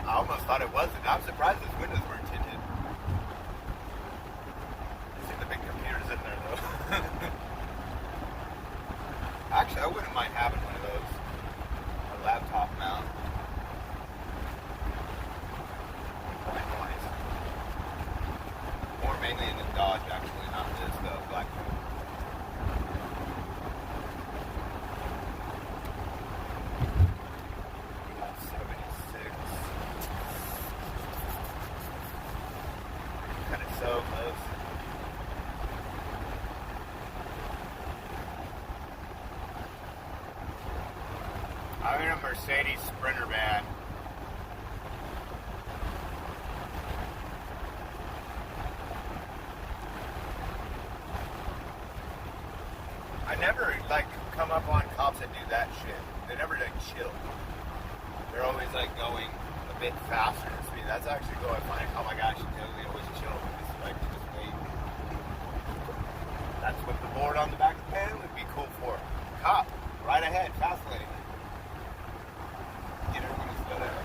I almost thought it wasn't. I'm surprised his windows weren't tinted. I see the big computers in there though. Actually, I wouldn't mind having one of those. A laptop mount. Quite nice. More mainly in the Dodge actually, not this black one. So close. I'm in a Mercedes Sprinter van. I never come up on cops that do that shit. They never chill. They're always going a bit faster than speed. That's actually cool. I find, oh my gosh, they always chill. Just wait. That's what the board on the back of the pan would be cool for. Cop, right ahead, fast lane. Get everyone to slow down.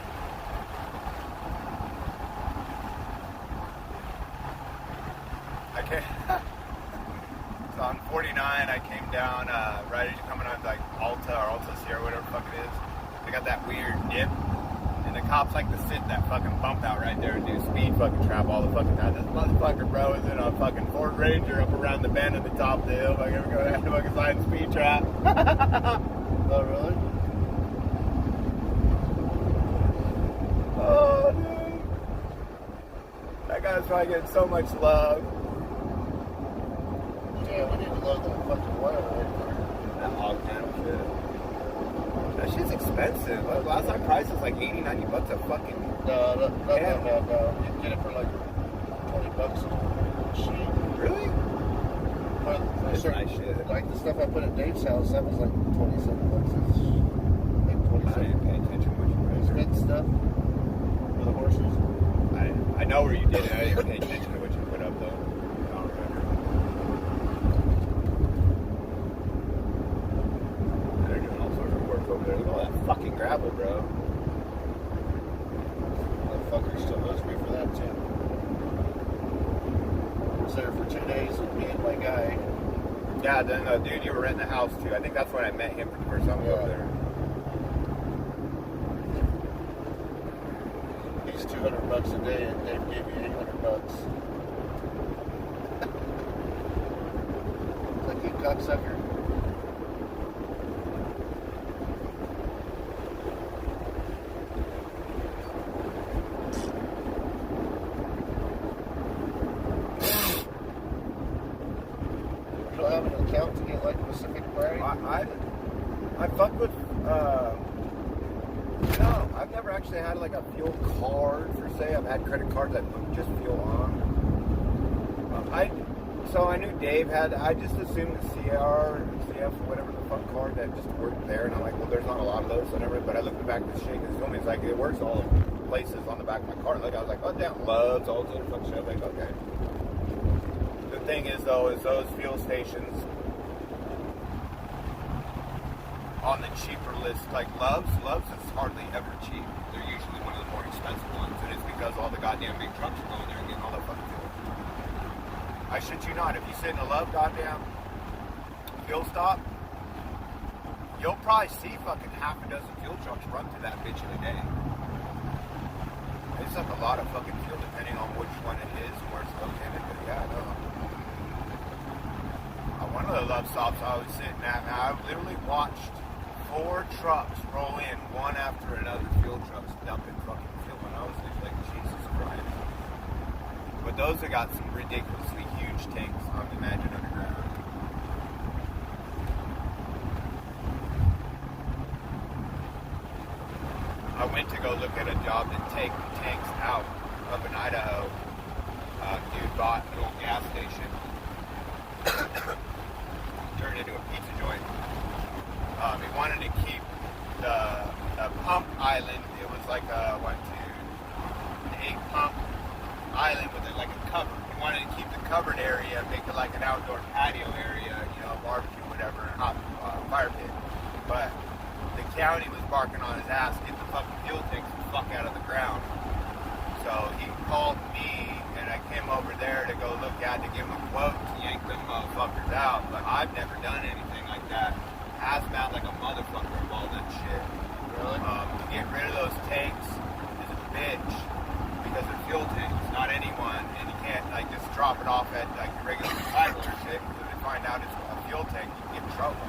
I can't. So on 49, I I came down, right as you're coming on like Alta or Alta Sierra, whatever the fuck it is. They got that weird dip. And the cops like to sit that fucking bump out right there and do speed fucking trap all the fucking time. This motherfucker, bro, is in a fucking Ford Ranger up around the bend at the top of the hill. Like, ever go down the fucking slide speed trap? Oh, really? Oh, dude. That guy's probably getting so much love. Yeah, we need to load that fucking wire right there. That hog panel shit. That shit's expensive. Last time price was like 80, 90 bucks a fucking... No. You can get it for like 20 bucks a sheet. Really? For That's certain, nice shit. like the stuff I put at Dave's house, that was like 27 bucks. It's like I 27 didn't pay attention much. Good stuff for the horses. I know where you did it. I didn't pay attention to what you put up though. I don't remember. They're doing all sorts of work over there. Look at all that fucking gravel, bro. Motherfucker still owes me for that too. I was there for 2 days with me and my guy. Yeah, then the dude you were renting the house to. I think that's when I met him for the first time over there. He's $200 a day, and Dave gave me $800. It's like, you cocksucker. You don't have an account to get like Pacific Pride? I fuck with, no, I've never actually had like a fuel card per se. I've had credit cards that put just fuel on. So I knew Dave had, I just assumed the CF, whatever the fuck card that just worked there. And I'm like, well, there's not a lot of those. So never, but I looked back at the shit because told me it's like, it works all places on the back of my card. Like, I was like, oh, damn, Loves, all this other fuck shit. Like, okay. The thing is, though, is those fuel stations on the cheaper list, like Love's is hardly ever cheap. They're usually one of the more expensive ones, and it's because all the goddamn big trucks are going there and getting all that fucking fuel. I shit you not, if you sit in a Love goddamn fuel stop, you'll probably see fucking half a dozen fuel trucks run through that bitch in a day. It's like a lot of fucking fuel depending on which one it is and where it's located, but yeah, I know. One of the Love stops I was sitting at, and I literally watched 4 trucks roll in, one after another, fuel trucks dumping fucking fuel, and I was like, Jesus Christ. But those have got some ridiculously huge tanks, I would imagine, underground. I went to go look at a job to take tanks out up in Idaho. Dude bought an old gas station. Turned into a pizza joint. He wanted to keep the pump island. It was like a 8 pump island with like a cover. He wanted to keep the covered area, make it like an outdoor patio area, you know, barbecue, whatever, and hot fire pit. But the county was barking on his ass, get the fucking fuel tanks the fuck out of the ground. So he called me, and I came over there to go look at to give him a quote to yank them motherfuckers out. But I've never done anything like that. Hazmat like a motherfucker of all that shit. Really? To get rid of those tanks is a bitch because they're fuel tanks, not anyone, and you can't like just drop it off at like your regular recycler shit because if they find out it's a fuel tank, you can get in trouble.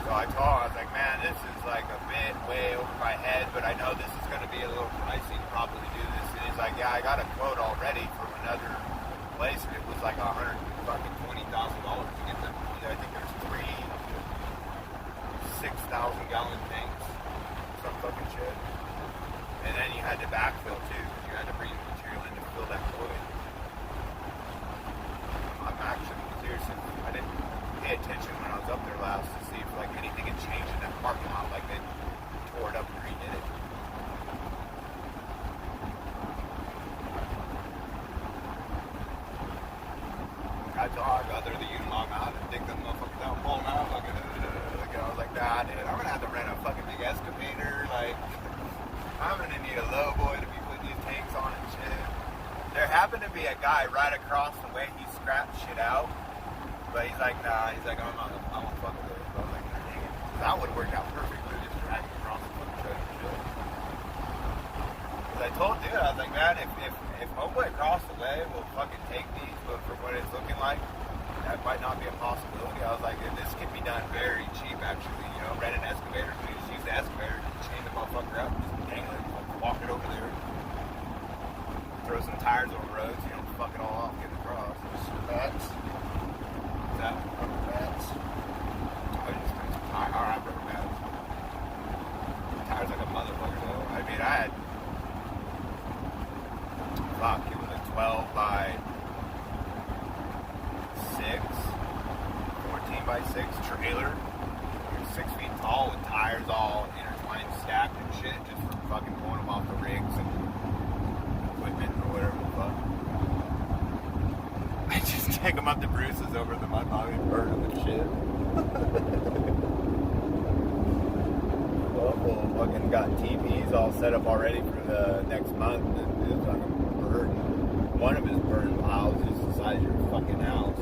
So I told him, I was like, man, this is like a bit way over my head, but I know this is going to be a little pricey to probably do this. And he's like, yeah, I got a quote already from another place, and it was like $120,000 to get them. I think there's 3 6,000-gallon tanks, some fucking shit. And then you had to backfill too, because you had to bring material in to fill that void. I'm actually seriously, I didn't pay attention when I was up there last to see if like anything had changed in that parking lot, like they tore it up and redid it. I thought I'd rather the Unilog out and dig them motherfuckers out, pull them out, like, I was like, nah, dude, I'm gonna have to rent a fucking big excavator, like, I'm gonna need a low boy to be putting these tanks on and shit. There happened to be a guy right across the way he scrapped shit out. But he's like, nah, he's like, I won't fuck with it. I was like, dang it. That would have worked out perfectly, just dragging across the fucking trail and shit. Because I told dude, I was like, man, if Homeboy across the way will fucking take these, but for what it's looking like, that might not be a possibility. I was like, this can be done very cheap, actually. You know, rent an excavator. We just use the excavator to chain the motherfucker up, just dangle it, walk it over there. Throw some tires on the road so you don't fuck it all off getting across. Some bats. What's that? Rubber bats. I just put some tires. I have rubber bats. Tires like a motherfucker, though. I mean, I had. Fuck, it was a 12 by 6, 14 by 6 trailer. It was 6 feet tall with tires all intertwined, stacked and shit, just from fucking pulling them off the rigs and equipment or whatever the fuck. I just take them up to Bruce's over the mud bobby and burn them and shit. Well, fucking got TPs all set up already for the next month, and it's fucking burn. One of his burn piles is the size of your fucking house.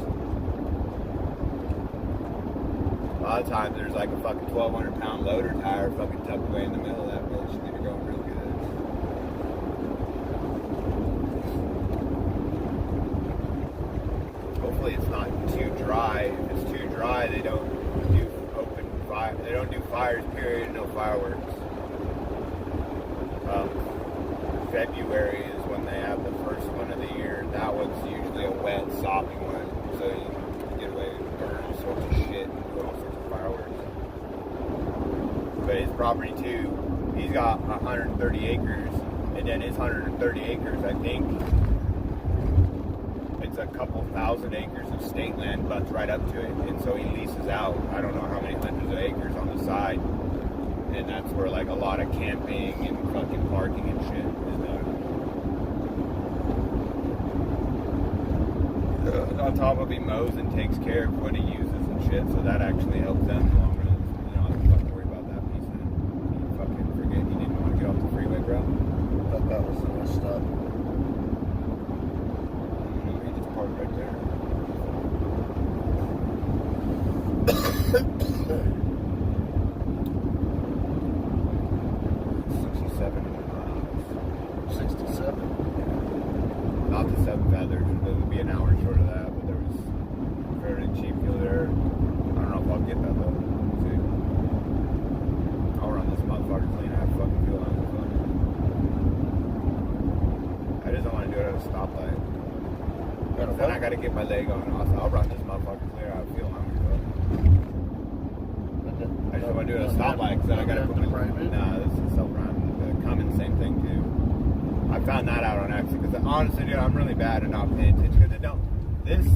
A lot of times there's like a fucking 1,200 pound loader tire fucking tucked away in the middle of that bitch that you're going real good. Hopefully it's not too dry. If it's too dry, they don't do open fire. They don't do fires, period, no fireworks. February is when they have the first one of the year. That one's usually a wet, sopping one, so you get away with burn all sorts of shit and do all sorts of fireworks. But his property too, he's got 130 acres, and then his 130 acres, I think, it's a couple thousand acres of state land butts right up to it, and so he leases out, I don't know how many hundreds of acres on the side, and that's where like a lot of camping and fucking parking and shit is done. On top of he mows and takes care of what he uses and shit, so that actually helps them in the long run. You know, I don't have to worry about that piece then. You fucking forget he didn't want to get off the freeway, bro. I thought that was the rest stop. He just parked right there. 67 miles. 67. Not the 7 feathers, it would be an hour short of that, but there was very cheap fuel there. I don't know if I'll get that though. Let's see. I'll run this motherfucker clean. I have fucking fuel on this one. I just don't want to do it at a stoplight. Then I gotta get my leg on. I'll run this motherfucker clear. I feel hungry though. I just don't want to do it at a stoplight because then I gotta put my. Nah, this is self-run. Cummins, same thing too. I found that out on accident because honestly, dude, I'm really bad at not paying attention because it don't. This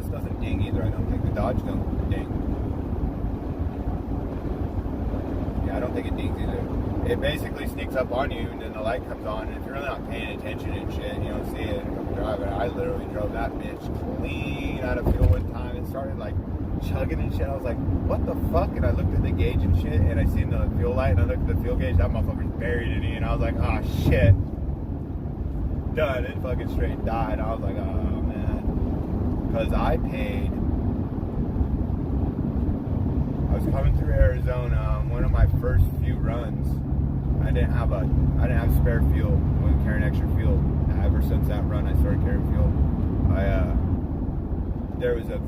doesn't ding either. I don't think the Dodge don't ding. Yeah, I don't think it dings either. It basically sneaks up on you and then the light comes on, and if you're really not paying attention and shit, you don't see it. Driving, I literally drove that bitch clean out of fuel one time. It started like chugging and shit. I was like, what the fuck? And I looked at the gauge and shit, and I seen the fuel light, and I looked at the fuel gauge. That motherfucker's buried in me, and I was like, oh shit, done. It fucking straight died. I was like, oh man, because I was coming through Arizona. One of my first few runs, I didn't have spare fuel. I wasn't carrying extra fuel. Ever since that run, I started carrying fuel. There was a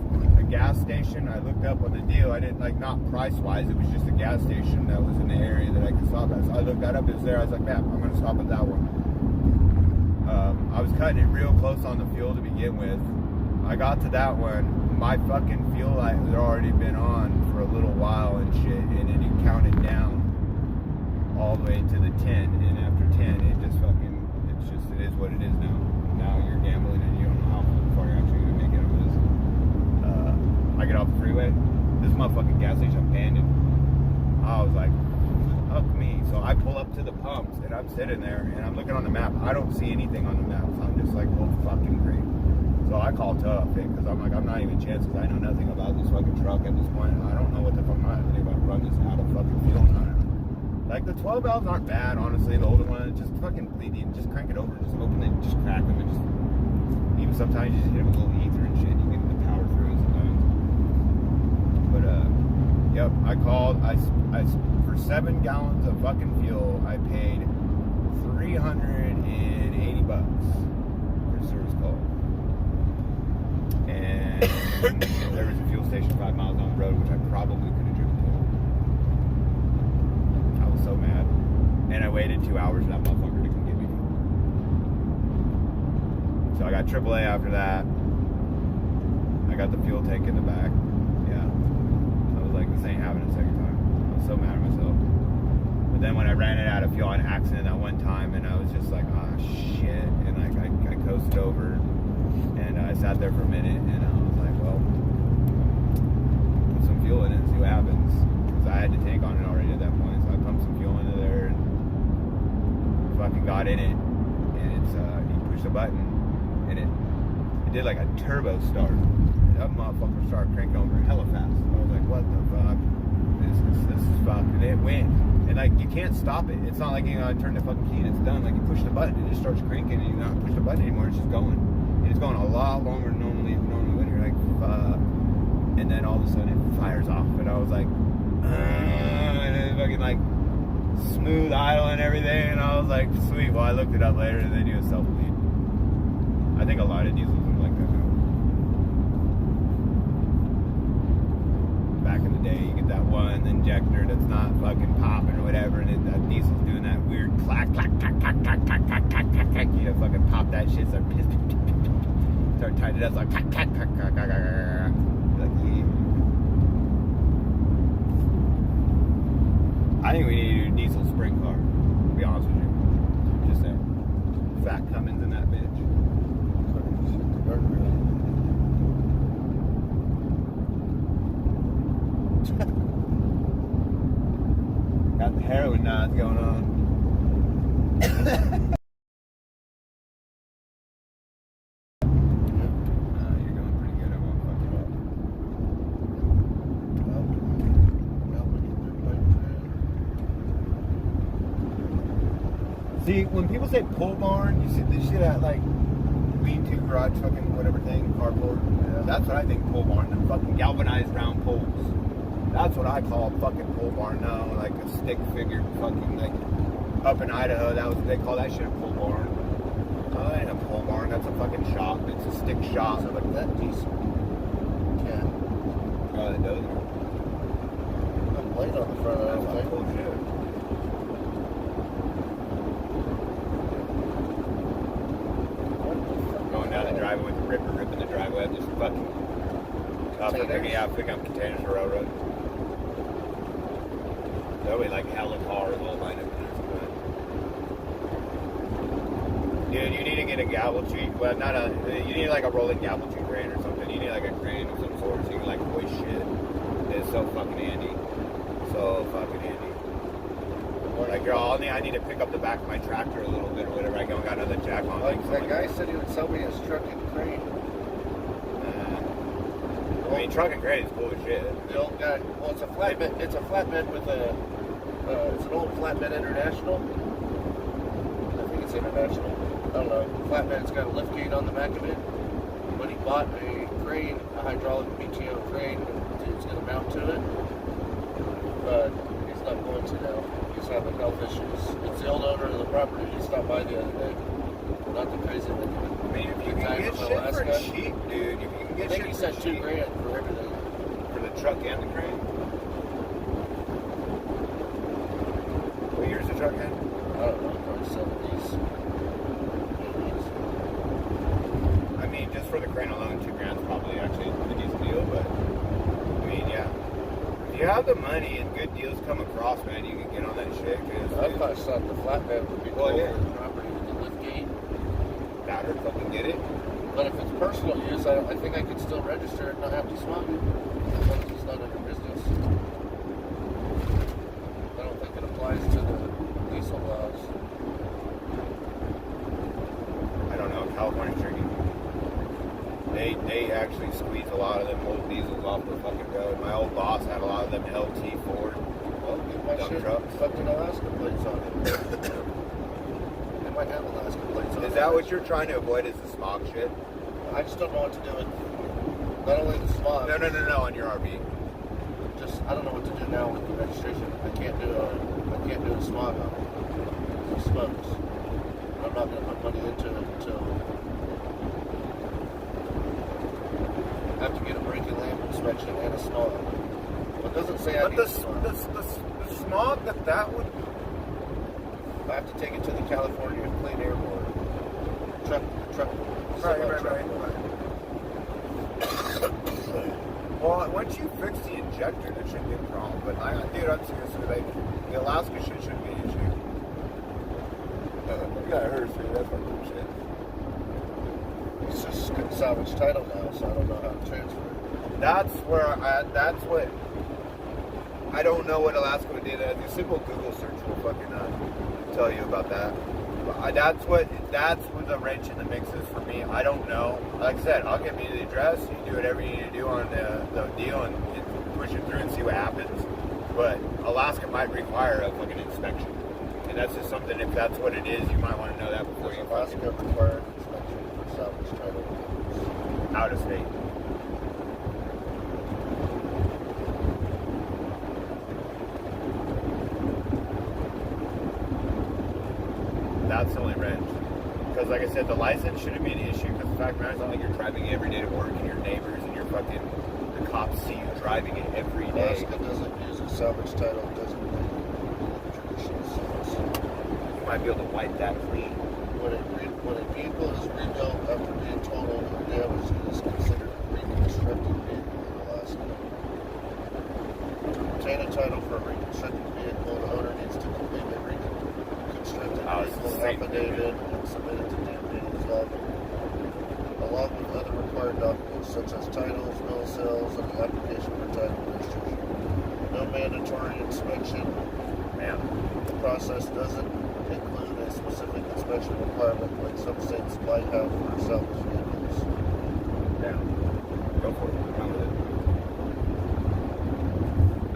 gas station. I looked up on the deal. I didn't not price wise. It was just a gas station that was in the area that I could stop at. So I looked that up. It was there. I was like, man, I'm going to stop at that one. I was cutting it real close on the fuel to begin with. I got to that one. My fucking fuel light had already been on for a little while and shit, and then it counted down all the way to the 10. And after 10, it is what it is now. Now you're gambling and you don't know how far you're actually going to make it over this. I get off the freeway, this motherfucking gas station abandoned. I was like, fuck me. So I pull up to the pumps and I'm sitting there and I'm looking on the map. I don't see anything on the map. So I'm just like, well, fucking great. So I call Tough because I'm like, I'm not even chances. I know nothing about this fucking truck at this point. I don't know what the fuck I'm not if I run this out of fucking fuel. Like the 12 valves aren't bad, honestly. The older one, just fucking bleed, just crank it over, just open it, just crack them, and just even sometimes you just hit it with a little ether and shit. Yep, I called. I for 7 gallons of fucking fuel, I paid $380 for a service call. And there was a fuel station 5 miles down the road, which I probably could have driven to. I was so mad. And I waited 2 hours for that motherfucker to come get me. So I got AAA after that. I got the fuel tank in the back. Yeah. I was like, this ain't happening a second time. I was so mad at myself. But then when I ran it out of fuel on accident that one time, and I was just like, ah, shit. And like I coasted over. And I sat there for a minute, and I was like, well, put some fuel in it and see what happens. Because I had the tank on it already at that point, so I pumped some fuel into there and fucking got in it. And it's, you push the button, and it did like a turbo start. And that motherfucker started cranking over hella fast. I was like, what the fuck? This is fuck. And it went. And like, you can't stop it. It's not like you turn the fucking key and it's done. Like, you push the button, it just starts cranking, and you don't push the button anymore, it's just going. It's going a lot longer than normally when you're like, fuck. And then all of a sudden it fires off, and I was like, and it's fucking like smooth idle and everything, and I was like, sweet. Well, I looked it up later, and they do a self-lead. I think a lot of diesels are like that now. Back in the day, you get that one injector that's not fucking popping or whatever, and that diesel's doing that weird clack, clack, clack, clack, clack, clack, clack, clack, clack, clack. You fucking pop that shit, start pissed. Start tightening it up, like clack, clack, clack, clack, clack, clack. Like, yeah. I think we need to do a diesel sprint car, to be honest with you. Just saying. Fat Cummins in that bitch. Got the heroin nods going on. You're going pretty good. I won't fuck you up. See, when people say pole barn, you see this shit at like lean-to garage fucking whatever thing, carport. That's what I think pole barn. The fucking galvanized round poles. That's what I call a fucking pole barn now. Like a stick figure fucking like up in Idaho. That was they call that shit a pole barn. That ain't a pole barn. That's a fucking shop. It's a stick shop. So like that decent. Yeah. Oh, that does. A plate on the front of that thing. Cool shit. Going down the driveway with the ripper ripping the driveway up, just fucking picking up containers for railroad. There'll be like hella cars all lined up in there. Dude, you need to get a gavel tree. Well, you need like a rolling gavel tree crane or something. You need like a crane of some sort so you can like hoist shit. It's so fucking handy. So fucking handy. Like, I need to pick up the back of my tractor a little bit or whatever. I got another jack on. Like that guy said he would sell me his truck and crane. I mean, truck and crane is cool as shit. The old guy. Well, it's a flatbed. It's a flatbed with a. It's an old flatbed international. I think it's international. I don't know. Flatbed's got a lift gate on the back of it. But he bought a crane, a hydraulic PTO crane. Dude's gonna mount to it. But he's not going to now. He's having health issues. It's the old owner of the property. He stopped by the other day. Not the crazy one. I mean, if you can get shit for cheap, dude. If you can get I think he said $2,000 for everything. For the truck and the crane. What year's the truck in? I don't know, probably 70s. 80s. I mean, just for the crane alone, $2,000 is probably actually a decent deal, but I mean, yeah. If you have the money and good deals come across, man, you can get on that shit. I thought the flatbed would be cool for the property with the lift gate. That or fucking get it. But if it's personal use, I think I could still register it and not have to smoke it. As long as it's not under business. I don't think it applies to the diesel laws. I don't know. California's tricky. They actually squeeze a lot of them old diesels off the fucking road. My old boss had a lot of them LT Ford dump trucks. Fucking Alaska plates on it. They might have Alaska plates on it. Is that what you're trying to avoid? Is the smog shit? I just don't know what to do with not only the smog. No, on your RV. Just I don't know what to do now with the registration. I can't do a smog on it. It smokes. I'm not going to put money into it until I have to get a brake and lamp inspection and a smog. Well, it doesn't say I But need a smog. the smog that would. I have to take it to the California Clean Air Board. Truck. Right. Well, once you fix the injector, there shouldn't be a problem. But dude, I'm seriously like, the Alaska shit shouldn't be an issue. Yeah, I heard it. That's fucking shit. It's just salvage title now, so I don't know how to transfer it. That's what. I don't know what Alaska would do. A simple Google search will fucking tell you about that. But that's what the wrench in the mix is for me. I don't know. Like I said, I'll give you the address. You do whatever you need to do on the deal and push it through and see what happens. But Alaska might require a fucking inspection, and that's just something. If that's what it is, you might want to know that before you. Alaska require inspection for salvage title. Out of state. That's the only wrench. Because like I said, the license shouldn't be an issue. Because the fact matters, it's not like you're driving it every day to work and your neighbors and your fucking the cops see you driving it every day. Alaska doesn't use a salvage title designated traditional sales. You might be able to wipe that clean. When a vehicle is rebuilt after being totaled or damaged, it is considered a reconstructed vehicle in Alaska. To obtain a title for a reconstructed vehicle, the owner needs to complete a reconstructed vehicle affidavit and submit it to DMV's office, along with other required documents such as titles, bill of sales, and an application for title registration. No mandatory inspection. The process doesn't include a specific inspection requirement like some states might have for salvage vehicles. Yeah. Go for it. Run with it.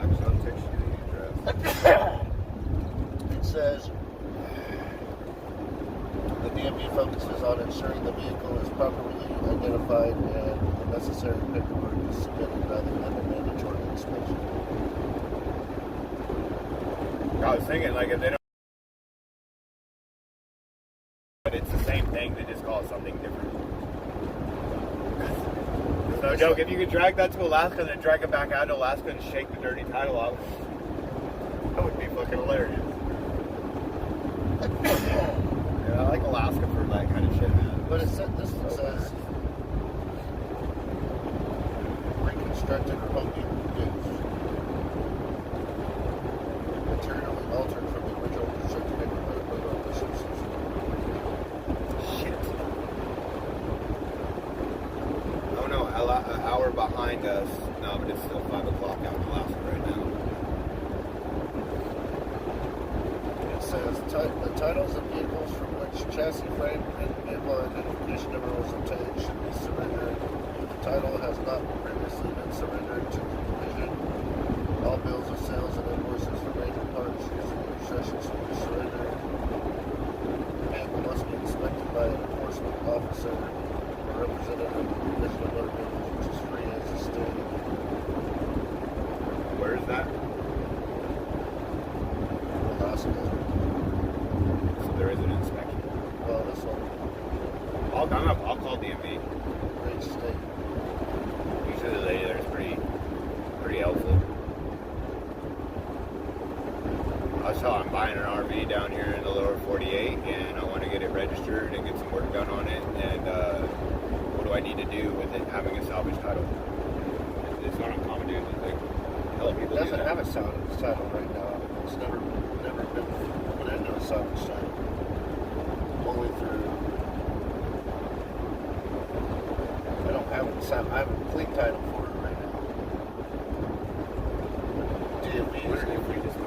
Actually, I'll text you the address. It says the DMV focuses on ensuring the vehicle is properly identified and the necessary paperwork is submitted rather than a mandatory inspection. I was thinking, like, if they don't. But it's the same thing, they just call it something different. There's no joke. If you could drag that to Alaska and then drag it back out to Alaska and shake the dirty title out, that would be fucking hilarious. Yeah, I like Alaska for that kind of shit, man. But this one says reconstructed or home use. Materially altered from the original constructed vehicle by the blowout systems. Shit. Oh no, an hour behind us. No, but it's still 5 o'clock out in Alaska right now. It says the titles of vehicles from which chassis frame and vehicle identification number was obtained should be surrendered. If the title has not previously been surrendered to the division, all bills of sales and invoices for major parts using the sessions should be surrendered. The vehicle must be inspected by an enforcement officer or representative of the Division of Motor Vehicles, which is free as a state. Where is that? Alaska. So there is an inspection. Well, this one, I'll call DMV. great state. Usually the lady there is pretty helpful. I'm buying an RV down here in the lower 48, and I want to get it registered and get some work done on it. And what do I need to do with it having a salvage title? It's not uncommon, dude. It's like, hell, people It do doesn't that. have a salvage title right now. It's never been put into a salvage title. Only through. I have a clean title for it right now. DMV What is if we just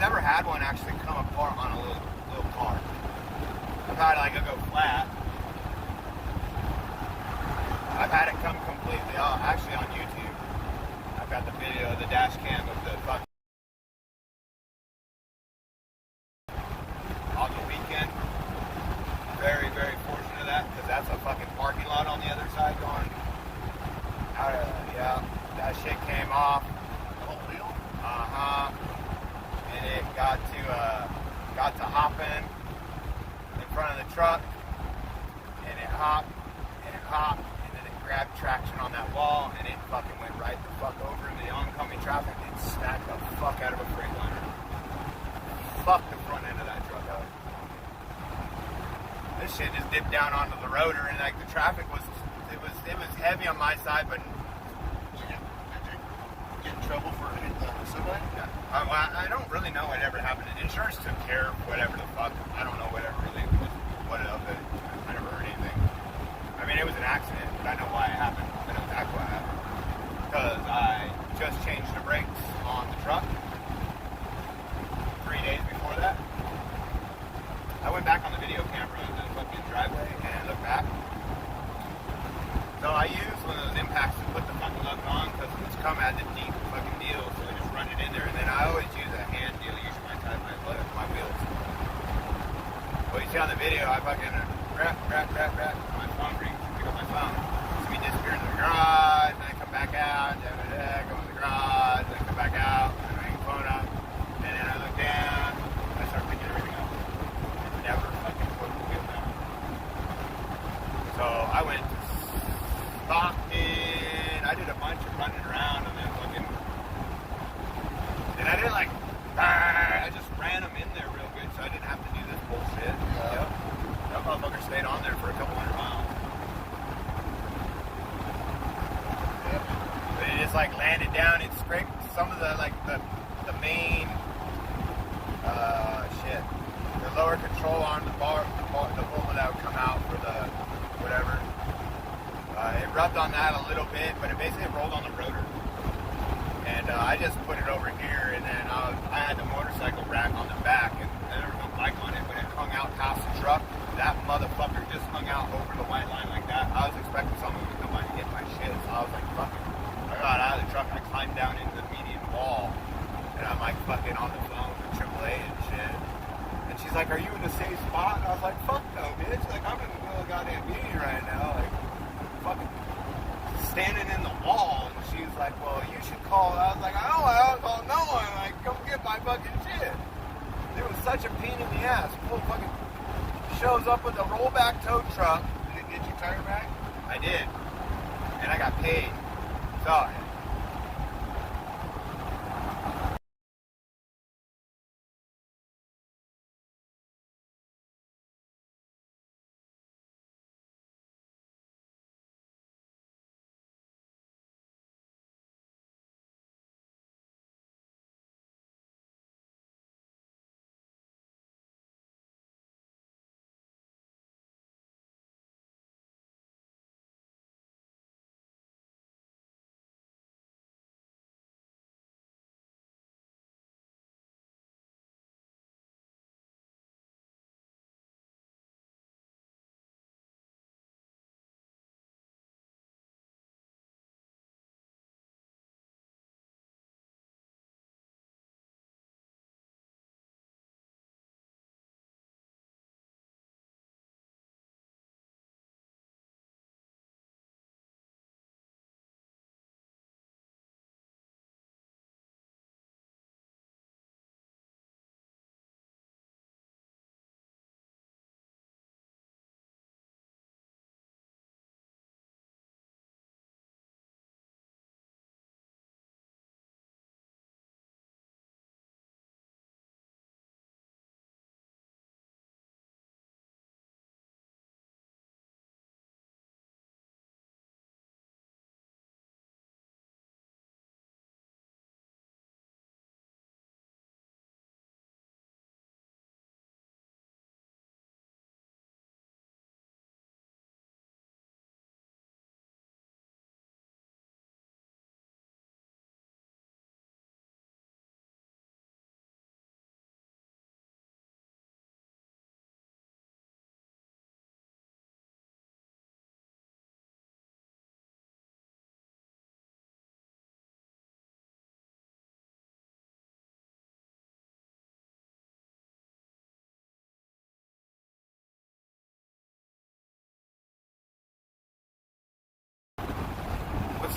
never had one actually come apart on a little car. I've had like it go flat. I've had it come completely off. Actually on YouTube, I've got the video of the dash cam of the fucking on the weekend. Very, very fortunate of that because that's a fucking parking lot on the other side going out of, yeah, that shit came off. The whole wheel? And it got to hopping in front of the truck, and it hopped, and then it grabbed traction on that wall, and it fucking went right the fuck over into the oncoming traffic and smacked the fuck out of a Freightliner. Fuck the front end of that truck up. This shit just dipped down onto the rotor, and like the traffic was heavy on my side, but Did you get in trouble for hitting the semi? I don't really know what ever happened. Insurance took care of whatever the fuck. I don't know whatever really was what of it. I never heard anything. I mean, it was an accident, but I know why it happened. I know exactly why it happened. Because I just changed the brakes on the truck 3 days before that. I went back on the video camera in the fucking driveway and looked back. So I used one of those impacts to put the fucking lug on because it's come at the deep fucking deal, so I just run it in there, and then I always use a hand deal, usually my wheels. Well, you see on the video, I fucking rap, my phone rings, pick up my phone. So we disappear into the garage, and I come back out, go in the garage, then come back out, and I hang the phone up, and then I look down, I start picking everything up. Never fucking put the wheel down. So I went to Stockton. I did a bunch of running around and then fucking. And I didn't like. I just ran them in there real good so I didn't have to do this bullshit. Yep. That motherfucker stayed on there for a couple hundred miles. Yep. But it just like landed down and scraped some of the like the main shit. The lower control arm, the bolt that would come out for the whatever. It rubbed on that a little bit, but it basically rolled on the rotor. And I just put it over here, and then I had the motorcycle rack on the back, and there was no bike on it, but it hung out past the truck. That motherfucker just hung out over the white line like that. I was expecting someone to come by and get my shit, so I was like, fuck it. I got out of the truck, I climbed down into the median wall, and I'm like fucking on the phone with AAA and shit. And she's like, are you in the safe spot? And I was like, fuck no, bitch. Like, I'm in the middle of goddamn median right now. Like, fucking standing in the wall, and she's like, well, you should call. I was like, I don't call no one. Like, come get my fucking shit. It was such a pain in the ass. Full fucking shows up with a rollback tow truck. Did it get your tire back? I did, and I got paid. So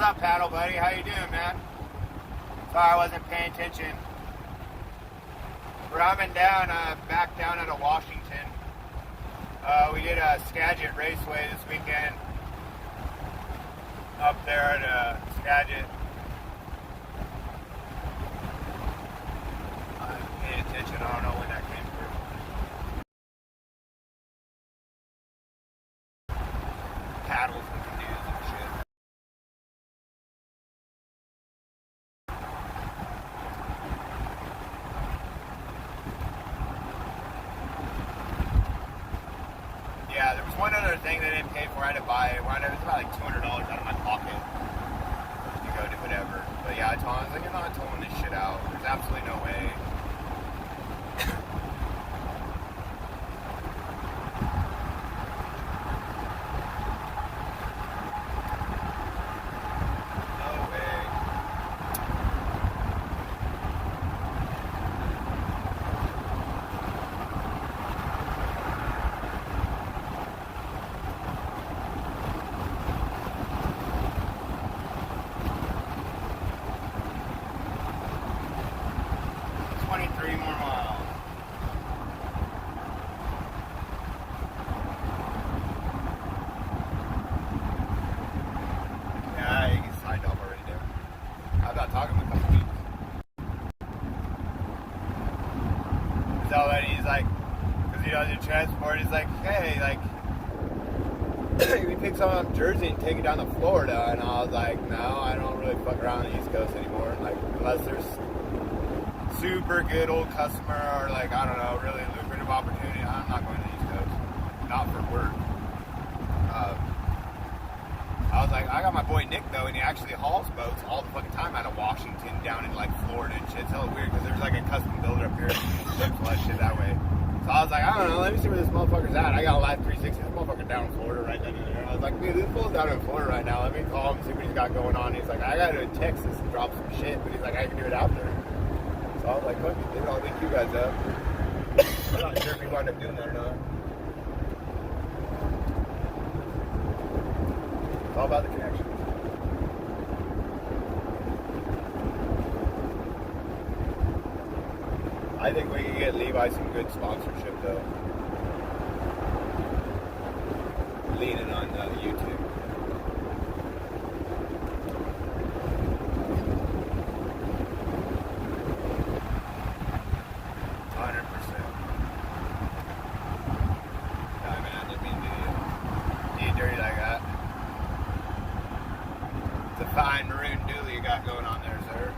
up, Paddle Buddy? How you doing, man? Sorry I wasn't paying attention. We're driving down, back down out of Washington. We did a Skagit Raceway this weekend. Up there at Skagit. I paid attention, I don't know when that came through. Paddles with the news and shit. Yeah, there was one other thing they didn't pay for. I had to buy it. It was about like $200 out of my pocket to go do whatever. But yeah, I told him, I was like, you're not towing this shit out. There's absolutely no way. Transport, he's like, hey, like, we pick someone up Jersey and take it down to Florida, and I was like, no, I don't really fuck around the East Coast anymore, like, unless there's super good old customer, or like, I don't know, really lucrative opportunity, I'm not going to the East Coast, not for work. I was like, I got my boy Nick, though, and he actually hauls boats all the fucking time out of Washington down in, like, Florida and shit. It's hella weird, because there's, like, a custom builder up here, and ships a lot of shit that way. So I was like, I don't know, let me see where this motherfucker's at. I got a live 360, this motherfucker down in Florida right then and there. I was like, dude, this fool's down in Florida right now. Let me call him, see what he's got going on. He's like, I gotta go to Texas and drop some shit, but he's like, I can do it out there. So I was like, fuck it, dude, I'll link you guys up. I'm not sure if we wind up doing that or not. It's all about the connections. I think we can get Levi some good sponsorship, though. Leaning on YouTube. Fine maroon dually you got going on there, sir.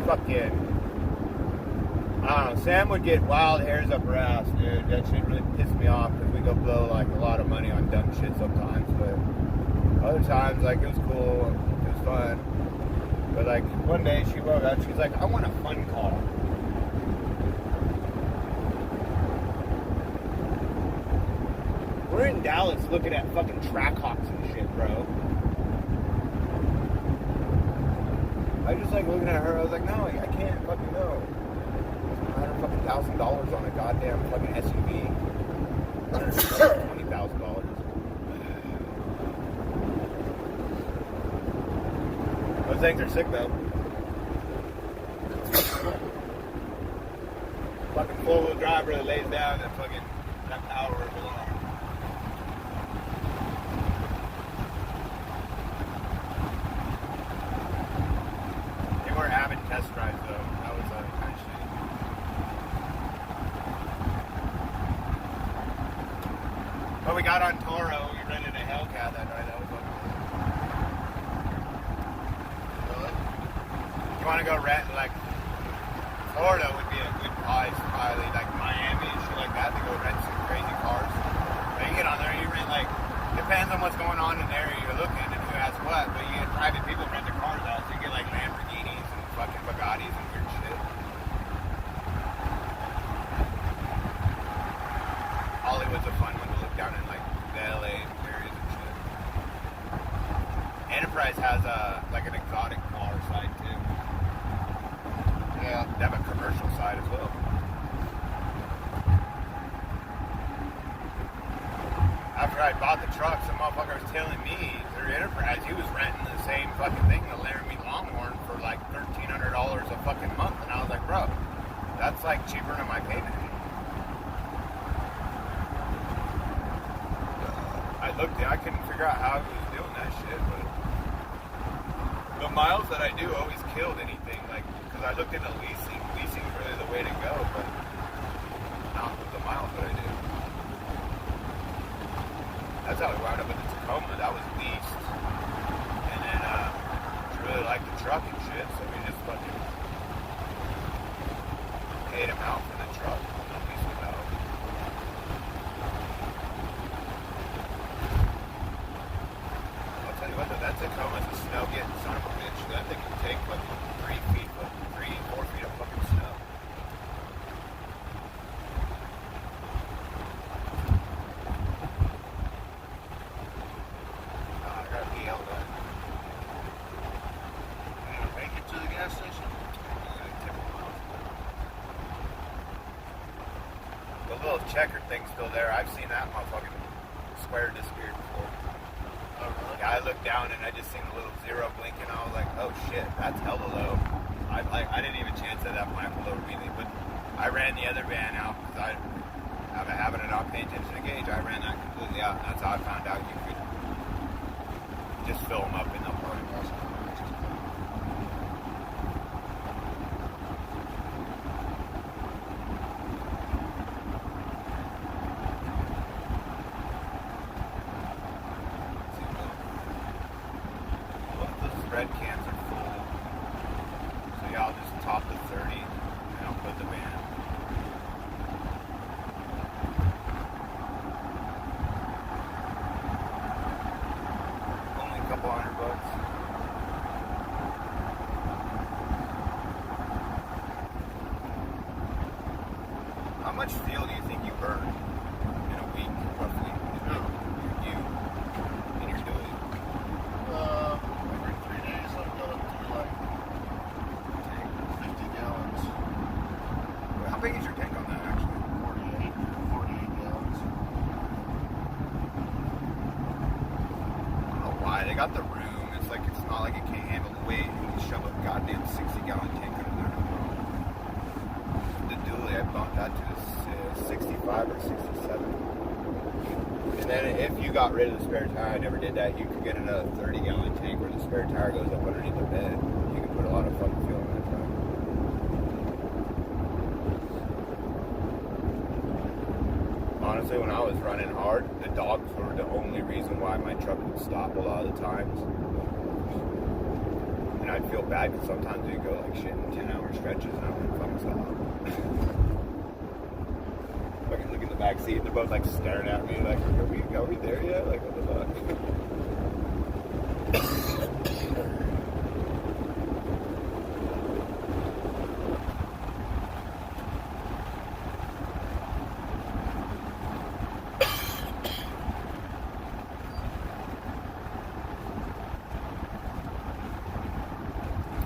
Fucking, I don't know, Sam would get wild hairs up her ass, dude. That shit really pissed me off because we go blow like a lot of money on dumb shit sometimes, but other times, like, it was cool, it was fun. But like one day she woke up, she's like, I want a fun car. We're in Dallas looking at fucking Trackhawks and shit, bro. I just like looking at her, I was like, no, I can't fucking know. $100,000 on a goddamn fucking SUV. $20,000. Those things are sick, though. Fucking four-wheel drive really lays down and fucking that power where it belongs. They were having test drives, though. That was kind of shitty. But we got on Toro. We rented a Hellcat that night. That was fucking. You want to go rent, like, Florida would be a good place, probably, like Miami and shit like that, to go rent some crazy cars. But you get on there, you rent, like, depends on what's going on in the area you're looking and who has what, but you get private people rent their cars out, so you get, like, Lamborghinis and fucking Bugattis and weird shit. Hollywood's a fun one to look down in, like, the LA areas and shit. Enterprise has, like, an exotic car side, too. after I bought the truck, some motherfucker was telling me through Enterprise he was renting the same fucking thing, the Laramie Longhorn, for like $1,300 a fucking month. And I was like, bro, that's like cheaper than my payment. I looked, I couldn't figure out how he was doing that shit, but the miles that I do always killed anything, like, because I looked into leasing. Leasing's really the way to go, but not with the miles that I do. That's how we wound up with the Tacoma. That was leased, and then she really liked the truck and shit, so we just fucking paid him out for the truck and leased it out. I'll tell you what, though, that Tacoma's a snow getting son of a bitch. That thing can take fucking 4 feet of fucking snow. I gotta be able to. Make it to the gas station. The little checkered thing's still there. I've seen that motherfucking square disappear before. Oh, really? Yeah, I looked down and I just seen the little zero blinking. I was like, oh shit, that's hella low. I didn't even chance at that point below really, but I ran the other van out because I have a habit of not paying attention to gauge. I ran that completely out, and that's how I found out you could just fill them up in the park. Red cans are full, so yeah, I'll just top the 30 and I'll put the van. Only a couple $100. How much fuel do you think you burn in a week, roughly? You and your dually? Every 3 days I've got up to like 50 gallons. How big is your tank on that actually? 48 gallons. I don't know why. They got the room. It's like it's not like it can't handle the weight. You can shove a goddamn 60-gallon tank under there. The dually, I bumped that to 65 or 67. And then if you got rid of the spare tire, I never did that, you could get another 30-gallon tank where the spare tire goes up underneath the bed. You can put a lot of fucking fuel in that truck. Honestly, when I was running hard, the dogs were the only reason why my truck would stop a lot of the times. And I'd feel bad because sometimes we'd go like shit in 10-hour stretches and I wouldn't fucking stop. Fucking look in the back seat and they're both like staring at me like, are we there yet? Like, what the fuck?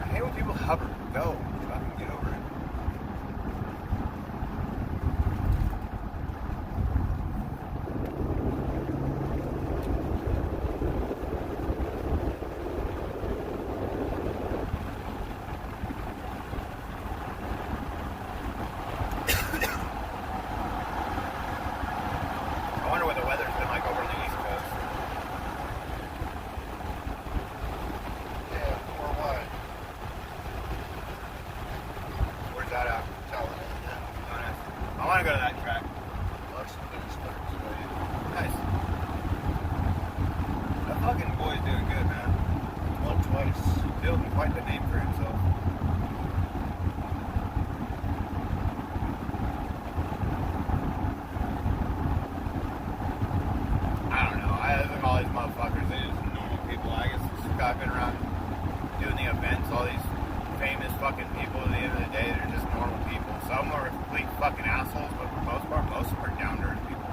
I hate when people hover. Go. Fucking get over it. I wonder what the weather's been like over on the East Coast. Yeah, or wide. Where's that at? Talent. I want to go to that track. Lots of good specs. Nice. That fucking boy's doing good, man. Won twice. Building quite the name for himself. I don't know. I think all these motherfuckers, they just normal people. I guess I've been around doing the events, all these famous fucking people at the end of the day, they're just normal people. Some are complete fucking assholes, but for the most part, most of them are down to earth people.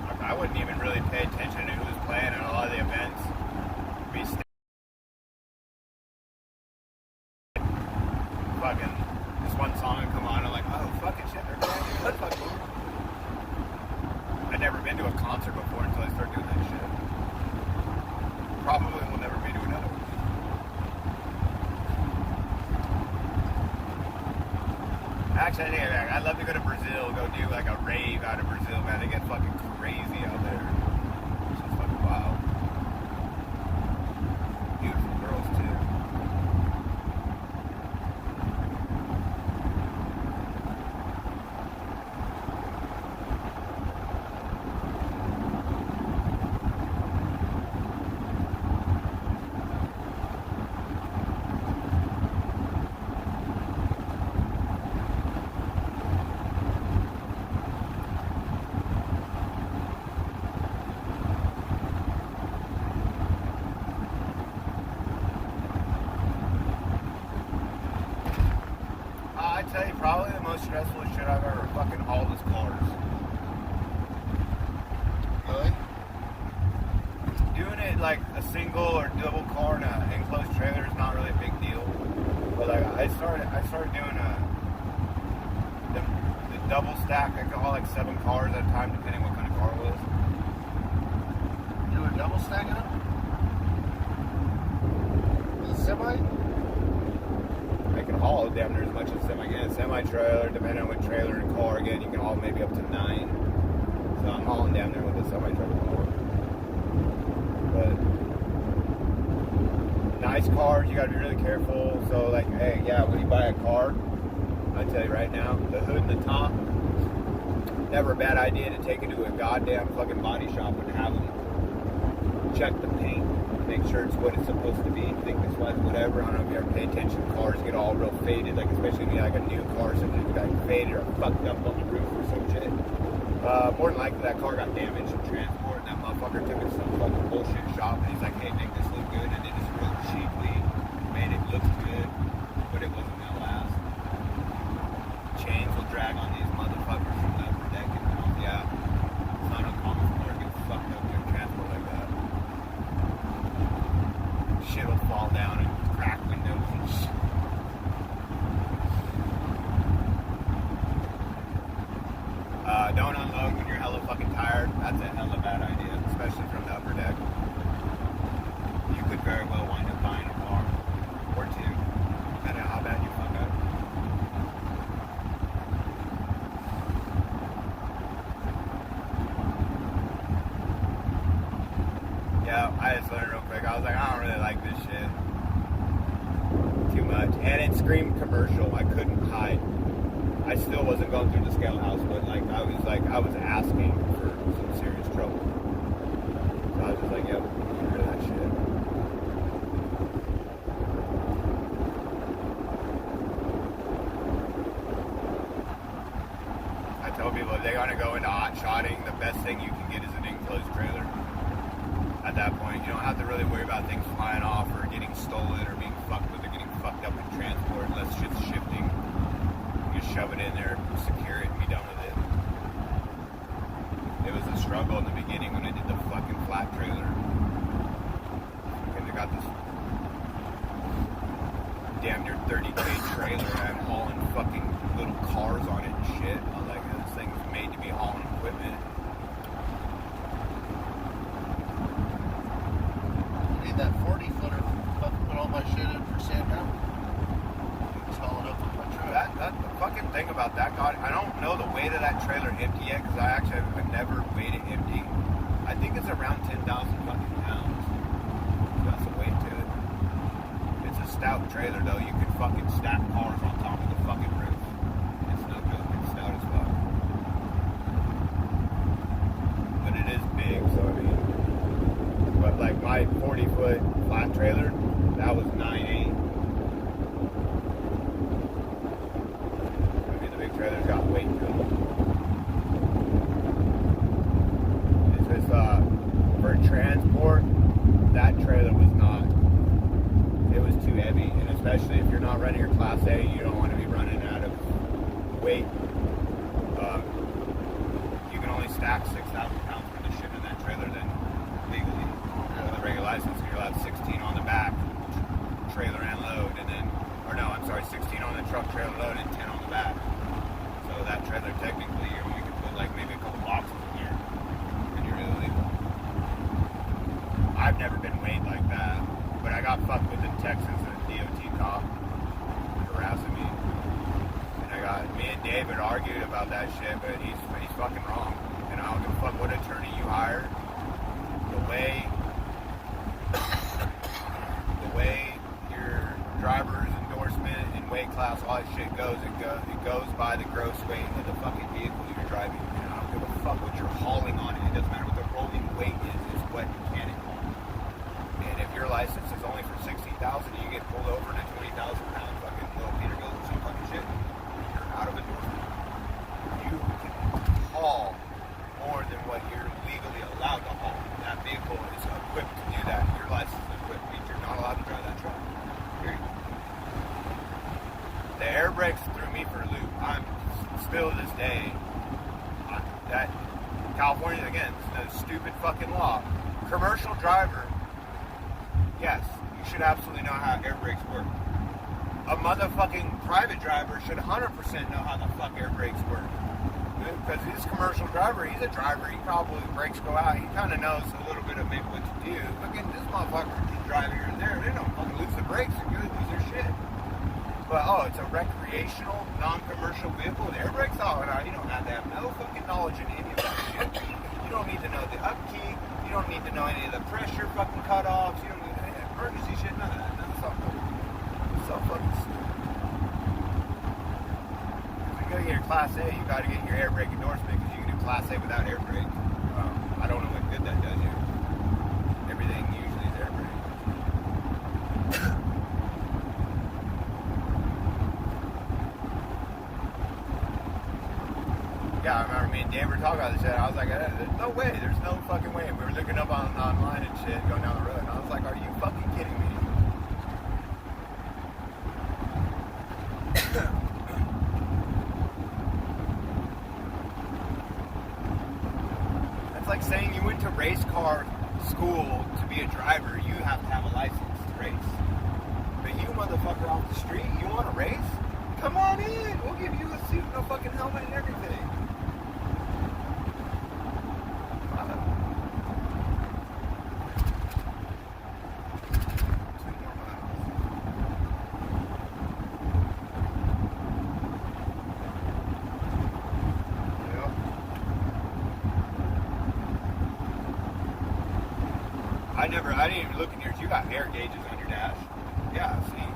Like, I wouldn't even Actually, I think I'd love to go to Brazil, go do like a rave out of Brazil, man. They get fucking crazy out there. It's just fucking wild. Beautiful girls, too. I tell you, probably the most stressful shit I've ever fucking hauled is cars. Really? Doing it like a single or double car in an enclosed trailer is not really a big deal. But like I started doing the double stack. I could haul like 7 cars at a time, depending what kind of car it was. You were double stacking them? With a semi? I can haul damn near as much as semi. Again, semi-trailer, depending on what trailer and car. Again, you can haul maybe up to 9. So I'm hauling down there with a semi-trailer more. But nice cars, you gotta be really careful. So like, hey, yeah, when you buy a car, I tell you right now, the hood and the top, never a bad idea to take it to a goddamn fucking body shop and have them check the paint, make sure it's what it's supposed to be, thickness wise, whatever. I don't know if you ever pay attention, cars get all real faded, like especially when you have like a new car, something got faded or fucked up on the roof or some shit. More than likely that car got damaged in transport and that motherfucker took it to some fucking bullshit shop and he's like, hey, make this look good, and they just real cheaply made it look good, but it wasn't gonna last. Chains will drag on these motherfuckers from the upper deck and yeah, it's not uncommon for them to get fucked up in transport like that. Shit will fall down and crack windows and shit. Don't unload when you're hella fucking tired. That's a hella bad idea, especially from the upper deck. You could very well wind up buying a car or 2, depending on how bad you fuck up. Yeah, I just learned real quick. I was like, I don't really like this shit too much. And it screamed commercial. I couldn't hide. I still wasn't going through the scale house, but like I was asking for some serious trouble. So I was just like, yep, get rid of that shit. I tell people if they're gonna go into hot shotting, the best thing you can get is an enclosed trailer. At that point, you don't have to really worry about things flying off or getting stolen or being fucked with or getting fucked up in transport unless shit's shifting. You just shove it in there, secure it, and be done with it. It was a struggle in the beginning when I did the fucking flat trailer. And I got this damn near 30K trailer and I'm hauling fucking little cars on it and shit. I was like, this thing's made to be hauling equipment. That 40-footer, put all my shit in for sand now. Just haul it up with my truck. That the fucking thing about that, God, I don't know the weight of that trailer empty yet, because I actually have never weighed it empty. I think it's around 10,000 fucking pounds. That's the weight to it. It's a stout trailer though. You can fucking stack cars on top of the fucking roof. It's no joke. It's stout as fuck. But it is big, so I mean. But like my 40-foot flat trailer, that was 9.8. I mean, the big trailer's got weight to it. It's just, for transport, that trailer was not, it was too heavy. And especially if you're not running your Class A, you don't want to be running out of weight. You can only stack 6,000 pounds worth of shit in that trailer then legally. With a regular license, you're allowed 16 on the back, trailer and load, and then, or no, I'm sorry, 16 on the truck, trailer load, and 10 on the back. So that trailer, technically, you can put like maybe a couple boxes in here, and you're really legal. I've never been weighed like that, but I got fucked with in Texas, a DOT cop harassing me. And me and and David argued about that shit, but he's fucking wrong. And I don't give a fuck what attorney you hire. The way your driver's endorsement and weight class, all that shit goes, it goes by the gross weight of the fucking vehicle you're driving. And I don't give a fuck what you're hauling on it. It doesn't matter what the rolling weight is what you can haul. And if your license is only for 60,000 and you get pulled over in a 20,000 pound fucking little Peterbilt or some fucking shit, you're out of endorsement. You can haul more than what you're legally allowed to haul. That vehicle is equipped to do that. Your license is equipped. Means you're not allowed to drive that truck. Period. The air brakes threw me for a loop. I'm still to this day, that California, again, it's a stupid fucking law. Commercial driver, yes, you should absolutely know how air brakes work. A motherfucking private driver should 100% know how the fuck air brakes work. Because he's a commercial driver, he's a driver, he probably brakes go out, he kind of knows a little bit of maybe what to do. Again, this motherfucker just drive here and there, they don't fucking lose the brakes, they're good, lose their shit. But it's a recreational, non-commercial vehicle with air brakes? Oh, no, you don't have to have no fucking knowledge in any of that shit. You don't need to know the upkeep, you don't need to know any of the pressure fucking cutoffs, you don't need any of that emergency shit, none of that. It's so fucking stupid. If you go get your Class A, you gotta get your air brake endorsement because you can do Class A without air brake. I don't know what good that does you. Everything usually is air brake. Yeah, I remember me and Dan were talking about this shit. I was like, there's no way, there's no fucking way. We were looking up online and shit, going down the road, and I was like, are you fucking kidding me? That's like saying you went to race car school to be a driver, you have to have a license to race. But you motherfucker off the street, you want to race? Come on in, we'll give you a suit and a fucking helmet and everything. I didn't even look in yours. You got air gauges on your dash. Yeah, see.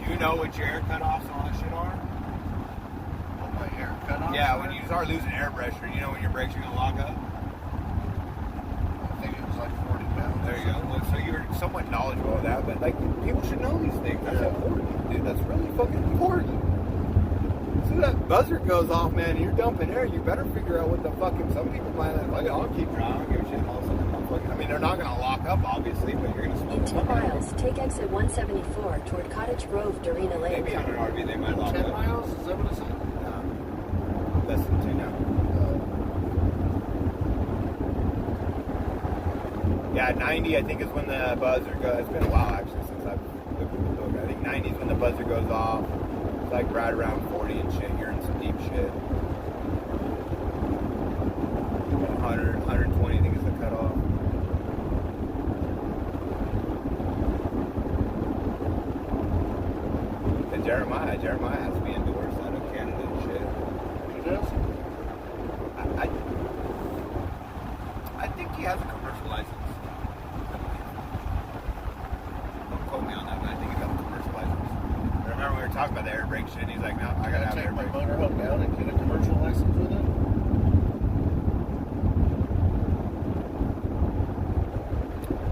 Do you know what your air cutoffs and all that shit are? What my air cutoffs? Yeah, when you start losing air pressure, you know when your brakes are going to lock up? I think it was like 40 pounds. There you go. Well, so you're somewhat knowledgeable of that, but like people should know these things. That's important, dude. That's really fucking important. So that buzzer goes off, man, and you're dumping air, you better figure out what the fucking, some people might like, I'll keep driving, give a shit, all of a sudden, I mean, they're not going to lock up, obviously, but you're going to smoke. In 2 miles, take exit 174 toward Cottage Grove, Dorina Lake. Maybe on an RV they might lock 10 up. 10 miles? Is that what it said? Less than 2 now. Yeah, 90 I think is when the buzzer goes. It's been a while actually since I've looked at the book. I think 90 is when the buzzer goes off. It's like right around 40 and shit. You're in some deep shit. 120 I think is the cutoff. And Jeremiah has to be endorsed out of Canada and shit. He does? I think he has a commercial license. Don't quote me on that, but I think he got a commercial license. I remember we were talking about the air brake shit, and he's like, no, I gotta have an air take my brake. motorhome down and get a commercial license with it?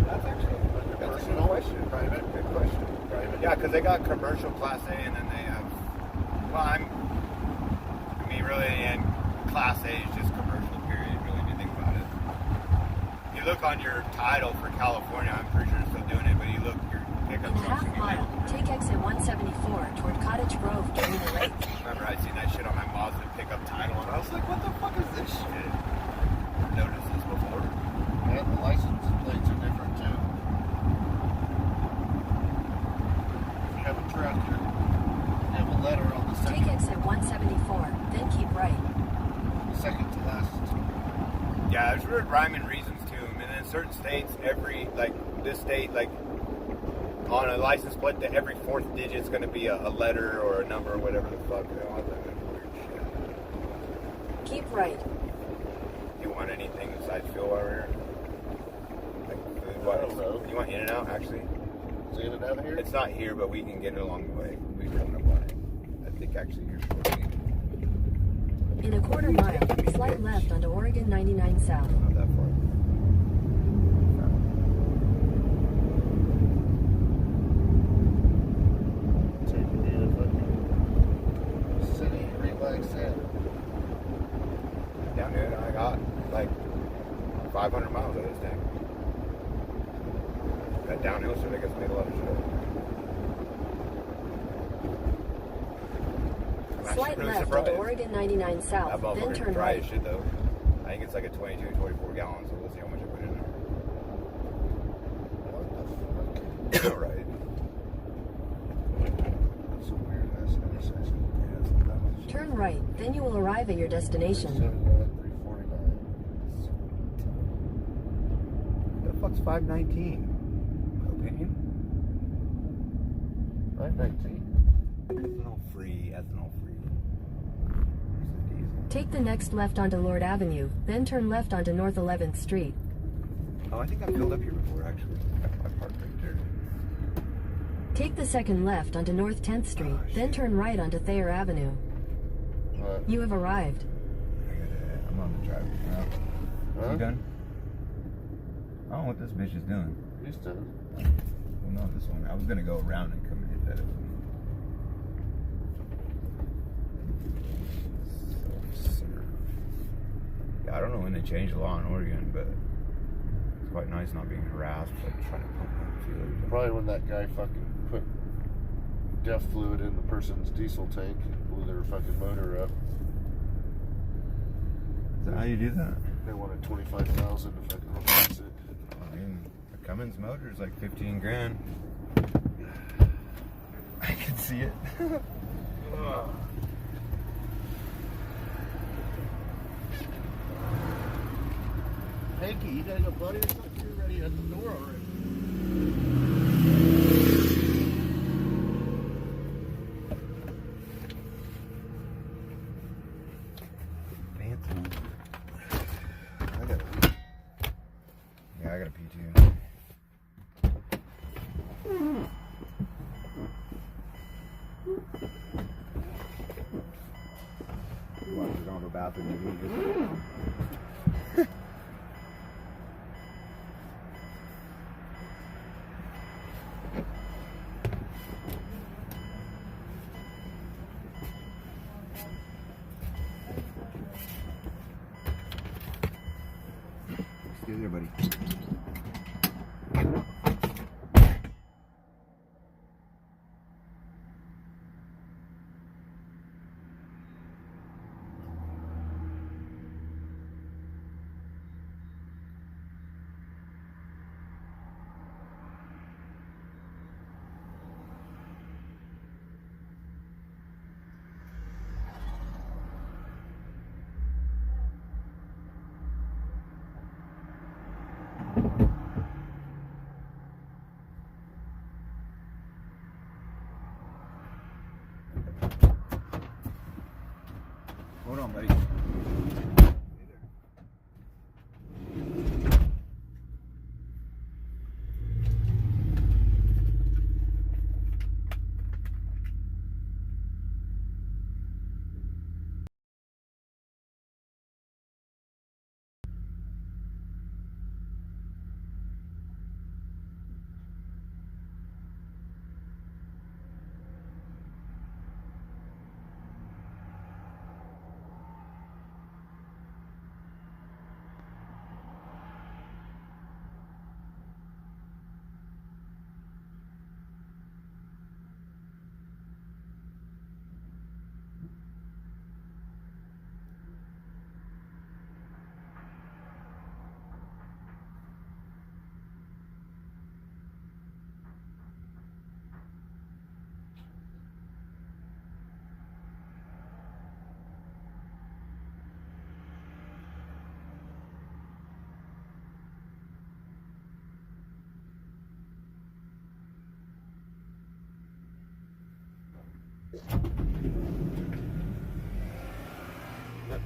That's actually a good question. Private? Good question. Private. Yeah, because they got commercial Class A, and then they have, really, and Class A is just commercial, period, really, if you think about it. You look on your title for California, I'm pretty sure they're still doing it, but you look, your pickup In trucks. half mile, take exit 174 toward Cottage Grove, Dorina Lake. Remember I seen that shit on my Mazda pickup title, and I was like, what the fuck is this shit? I've noticed this before. And the license plates are different too. If you have a truck, you have a letter on the Take second, exit 174, then keep right. second to last. Yeah, there's weird rhyme and reasons to them, and in certain states, this state, on a license plate, every fourth digit's going to be a letter or a number or whatever the fuck. All that weird shit. Keep right. You want anything besides fuel while we're here? Like food I wise? don't know. You want In-N-Out actually? Is it out here? It's not here, but we can get it along the way. We run up on it. I think actually you're supposed to. In a quarter mile, slight left onto Oregon 99 South. Not that far. Take me to fucking city, relax in. Down here, I got like 500 miles of this thing. That downhill shit, I guess, made a lot of shit. I'm actually Slight really left surprised. onto Oregon 99 That South, then motherfucker's turn dry right. as shit though. I think it's like a 22, 24 gallons, so we'll see how much I put in What the there. Right. fuck? That's a weird ass intersection. Yeah, it's not that much. Turn right, then you will arrive at your destination. 349. The fuck's 519? Opinion? 519. Ethanol free. Where's the diesel? Take the next left onto Lord Avenue, then turn left onto North 11th Street. Oh, I think I've filled up here before, actually. I parked right there. Take the second left onto North 10th Street, then turn right onto Thayer Avenue. What? You have arrived. I'm on the drive now. Huh? You done? I don't know what this bitch is doing. He's done. Well, not this one. I was gonna go around and come and hit that other one. Self-serve. Yeah, I don't know when they changed the law in Oregon, but it's quite nice not being harassed, like trying to pump my fuel. Probably when that guy fucking put death fluid in the person's diesel tank and blew their fucking motor up. Is that how you do that? They wanted $25,000 to fucking replace it. I mean, a Cummins motor is like 15 grand. I can see it. Hanky, you gotta go, buddy. It's like you're ready at the door already. Banter. I gotta pee. Yeah, I gotta pee too. Watch it on the bathroom. See you there, buddy. Hold on, buddy.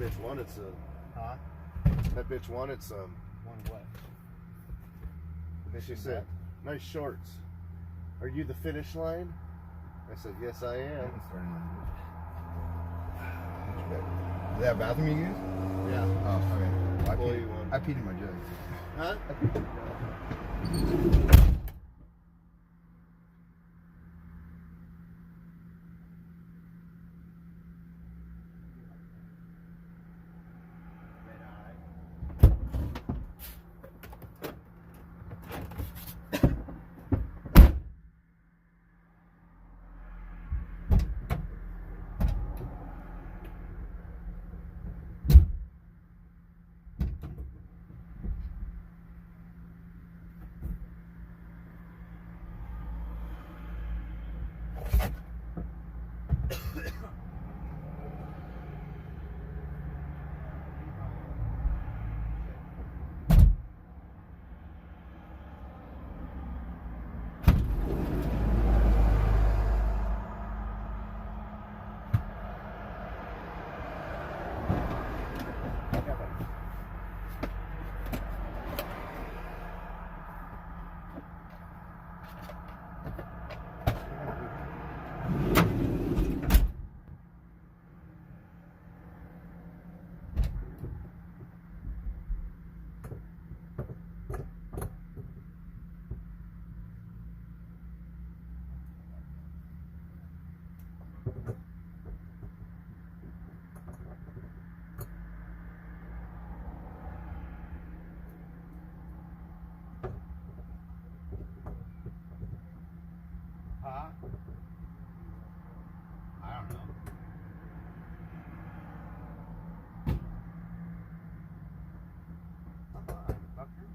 bitch wanted some. Huh? That bitch wanted some. One what? She said, nice shorts. Are you the finish line? I said, yes, I am. Is that a bathroom you use? Yeah. Oh, okay. Employee one. I peed in my jug. Huh? Huh? I don't know. Fucker.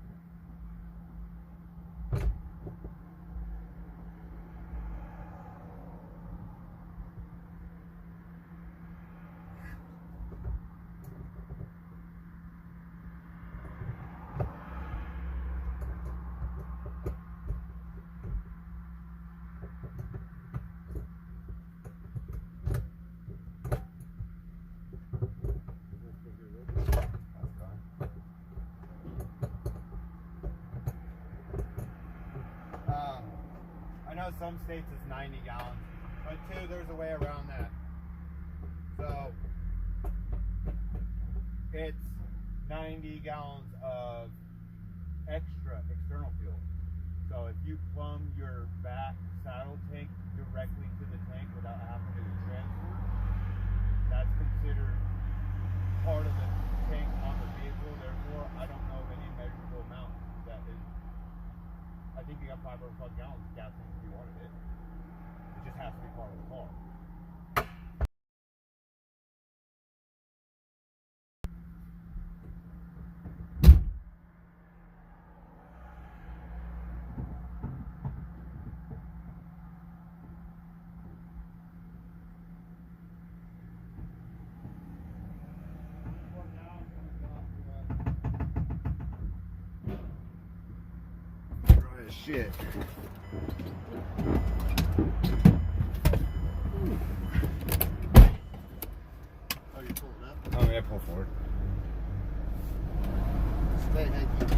I know some states it's 90 gallons, but too, there's a way around that. So, it's 90 gallons of external fuel. So if you plumb your back saddle tank directly to the tank without having to transfer, that's considered part of the tank on the vehicle. Therefore, I don't know of any measurable amount that is. I think you got 500 gallons of gasoline if you wanted it. It just has to be part of the car. Shit. Oh, you're pulling up? Oh, yeah, pull forward. Stay hanky.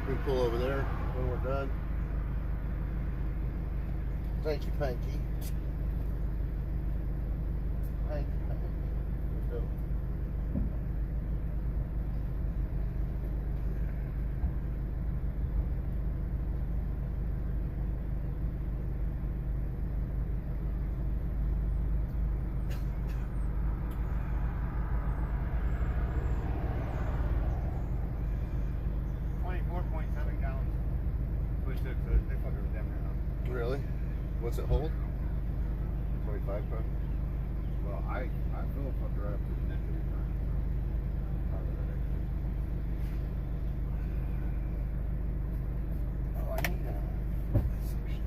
We can pull over there when we're done. Thank you, Panky. Thank you, Panky. Let's go. too, because they fucking were damn near out. Really? What's it hold? 25 pound? Well, I feel a fucker up to the neck every time. Oh, I need a section.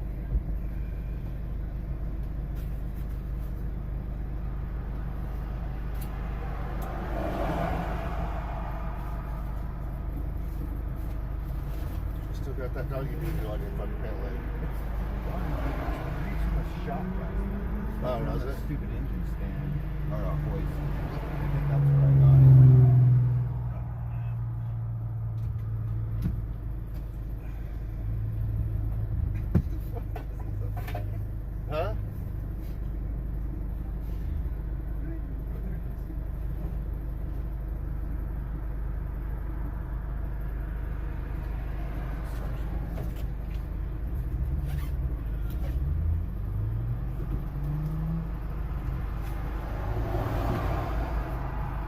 Still got that doggy dude on your fucking pant leg. Too much shock last night. Oh, was it? Stupid engine stand or a hoist. I think that's where I got it. Huh?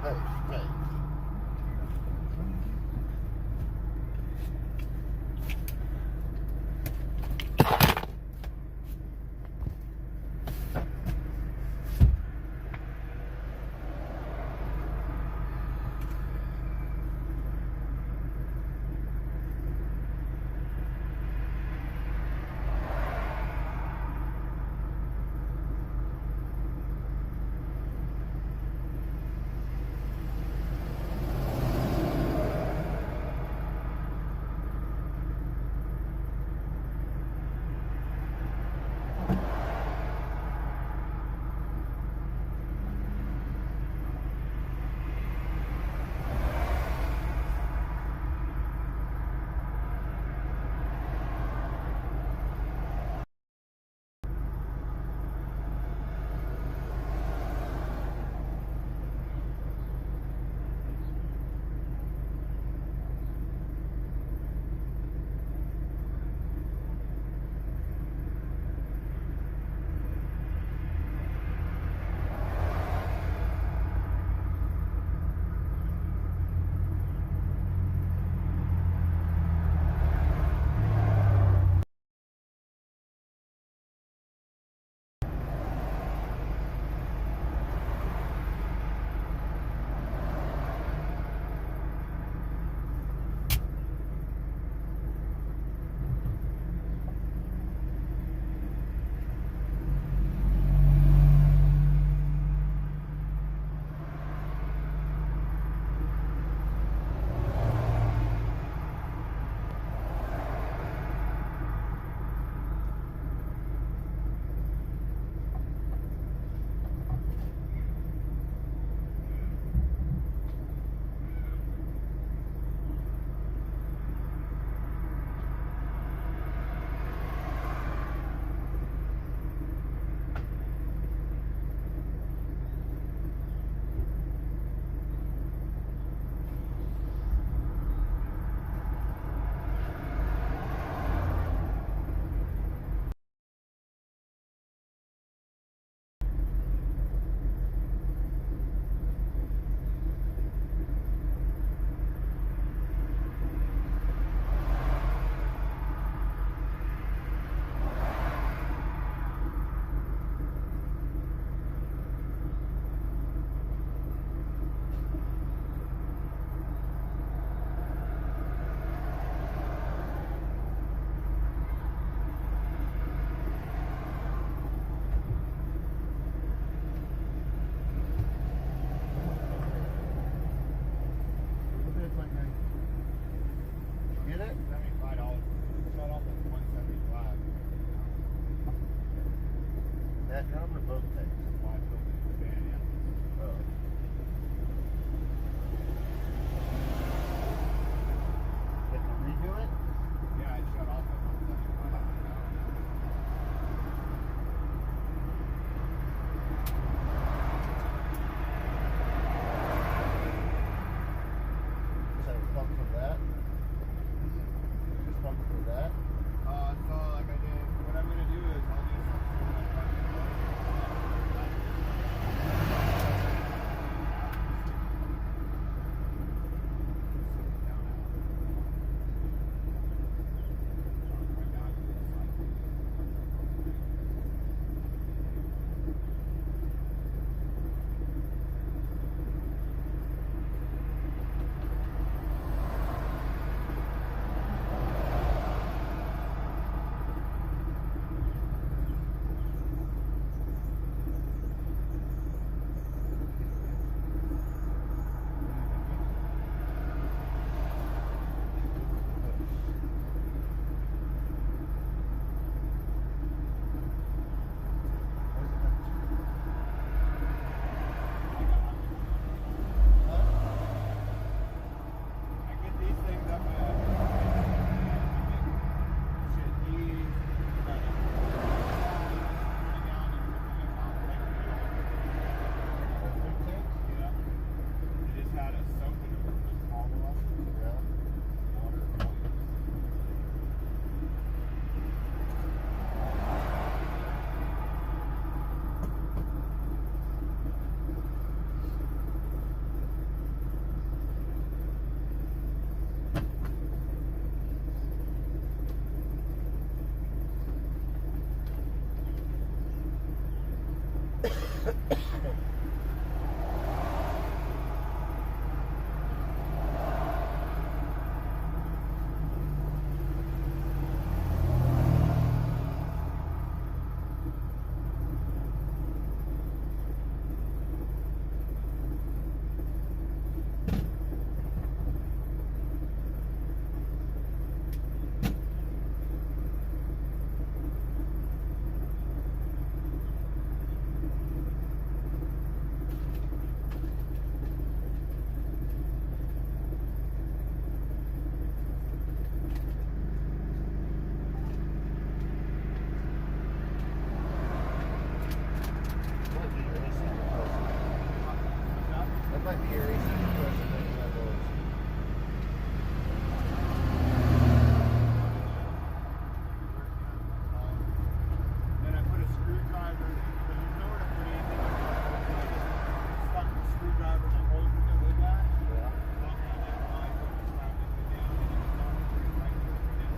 Hey, hey. That might be your AC compressor making that noise. Then I put a screwdriver, but there's nowhere to put anything. I just stuck the screwdriver in the hole through the hood latch. Yeah. Okay, never mind. Put the strap in the down and it's not right there.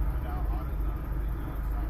Find out AutoZone, you know, it's not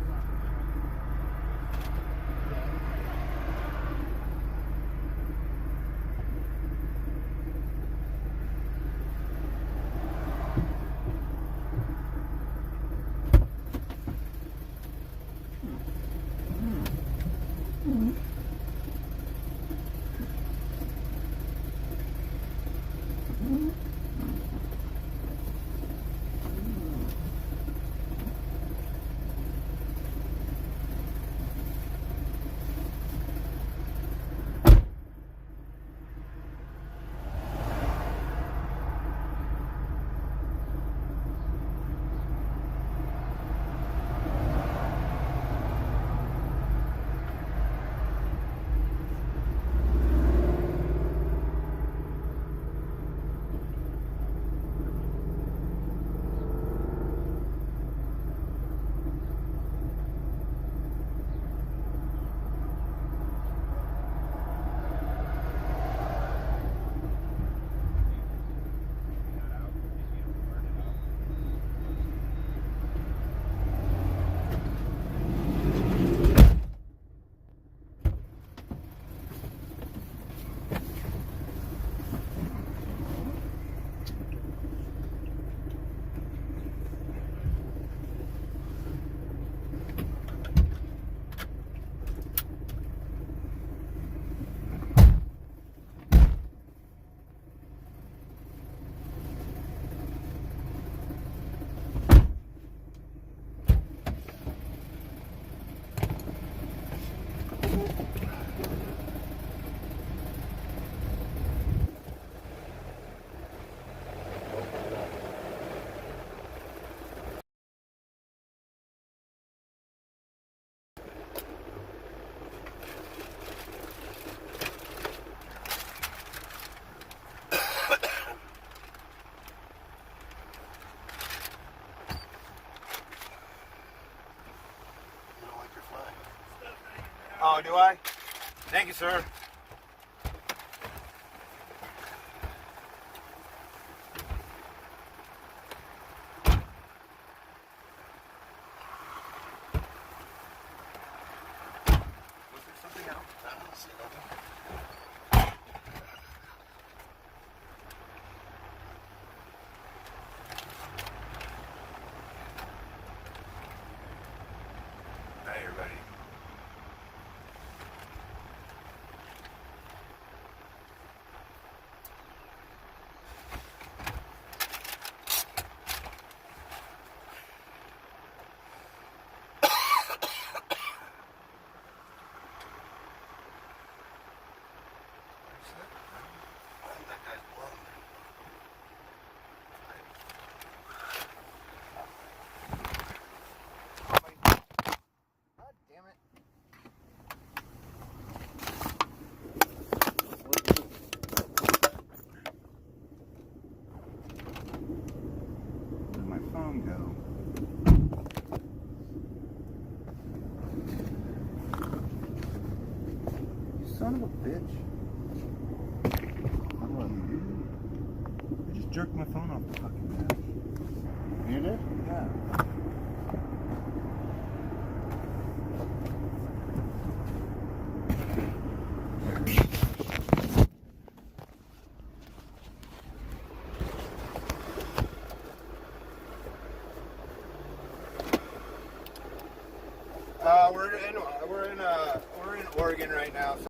Oh, do I? Thank you, sir. Was there something else? I don't see nothing. Now you're ready. I think that guy's blown. God damn it. Where'd my phone go? You son of a bitch. What do you do? I just jerked my phone off the fucking dash. You did? Yeah. Oregon right now.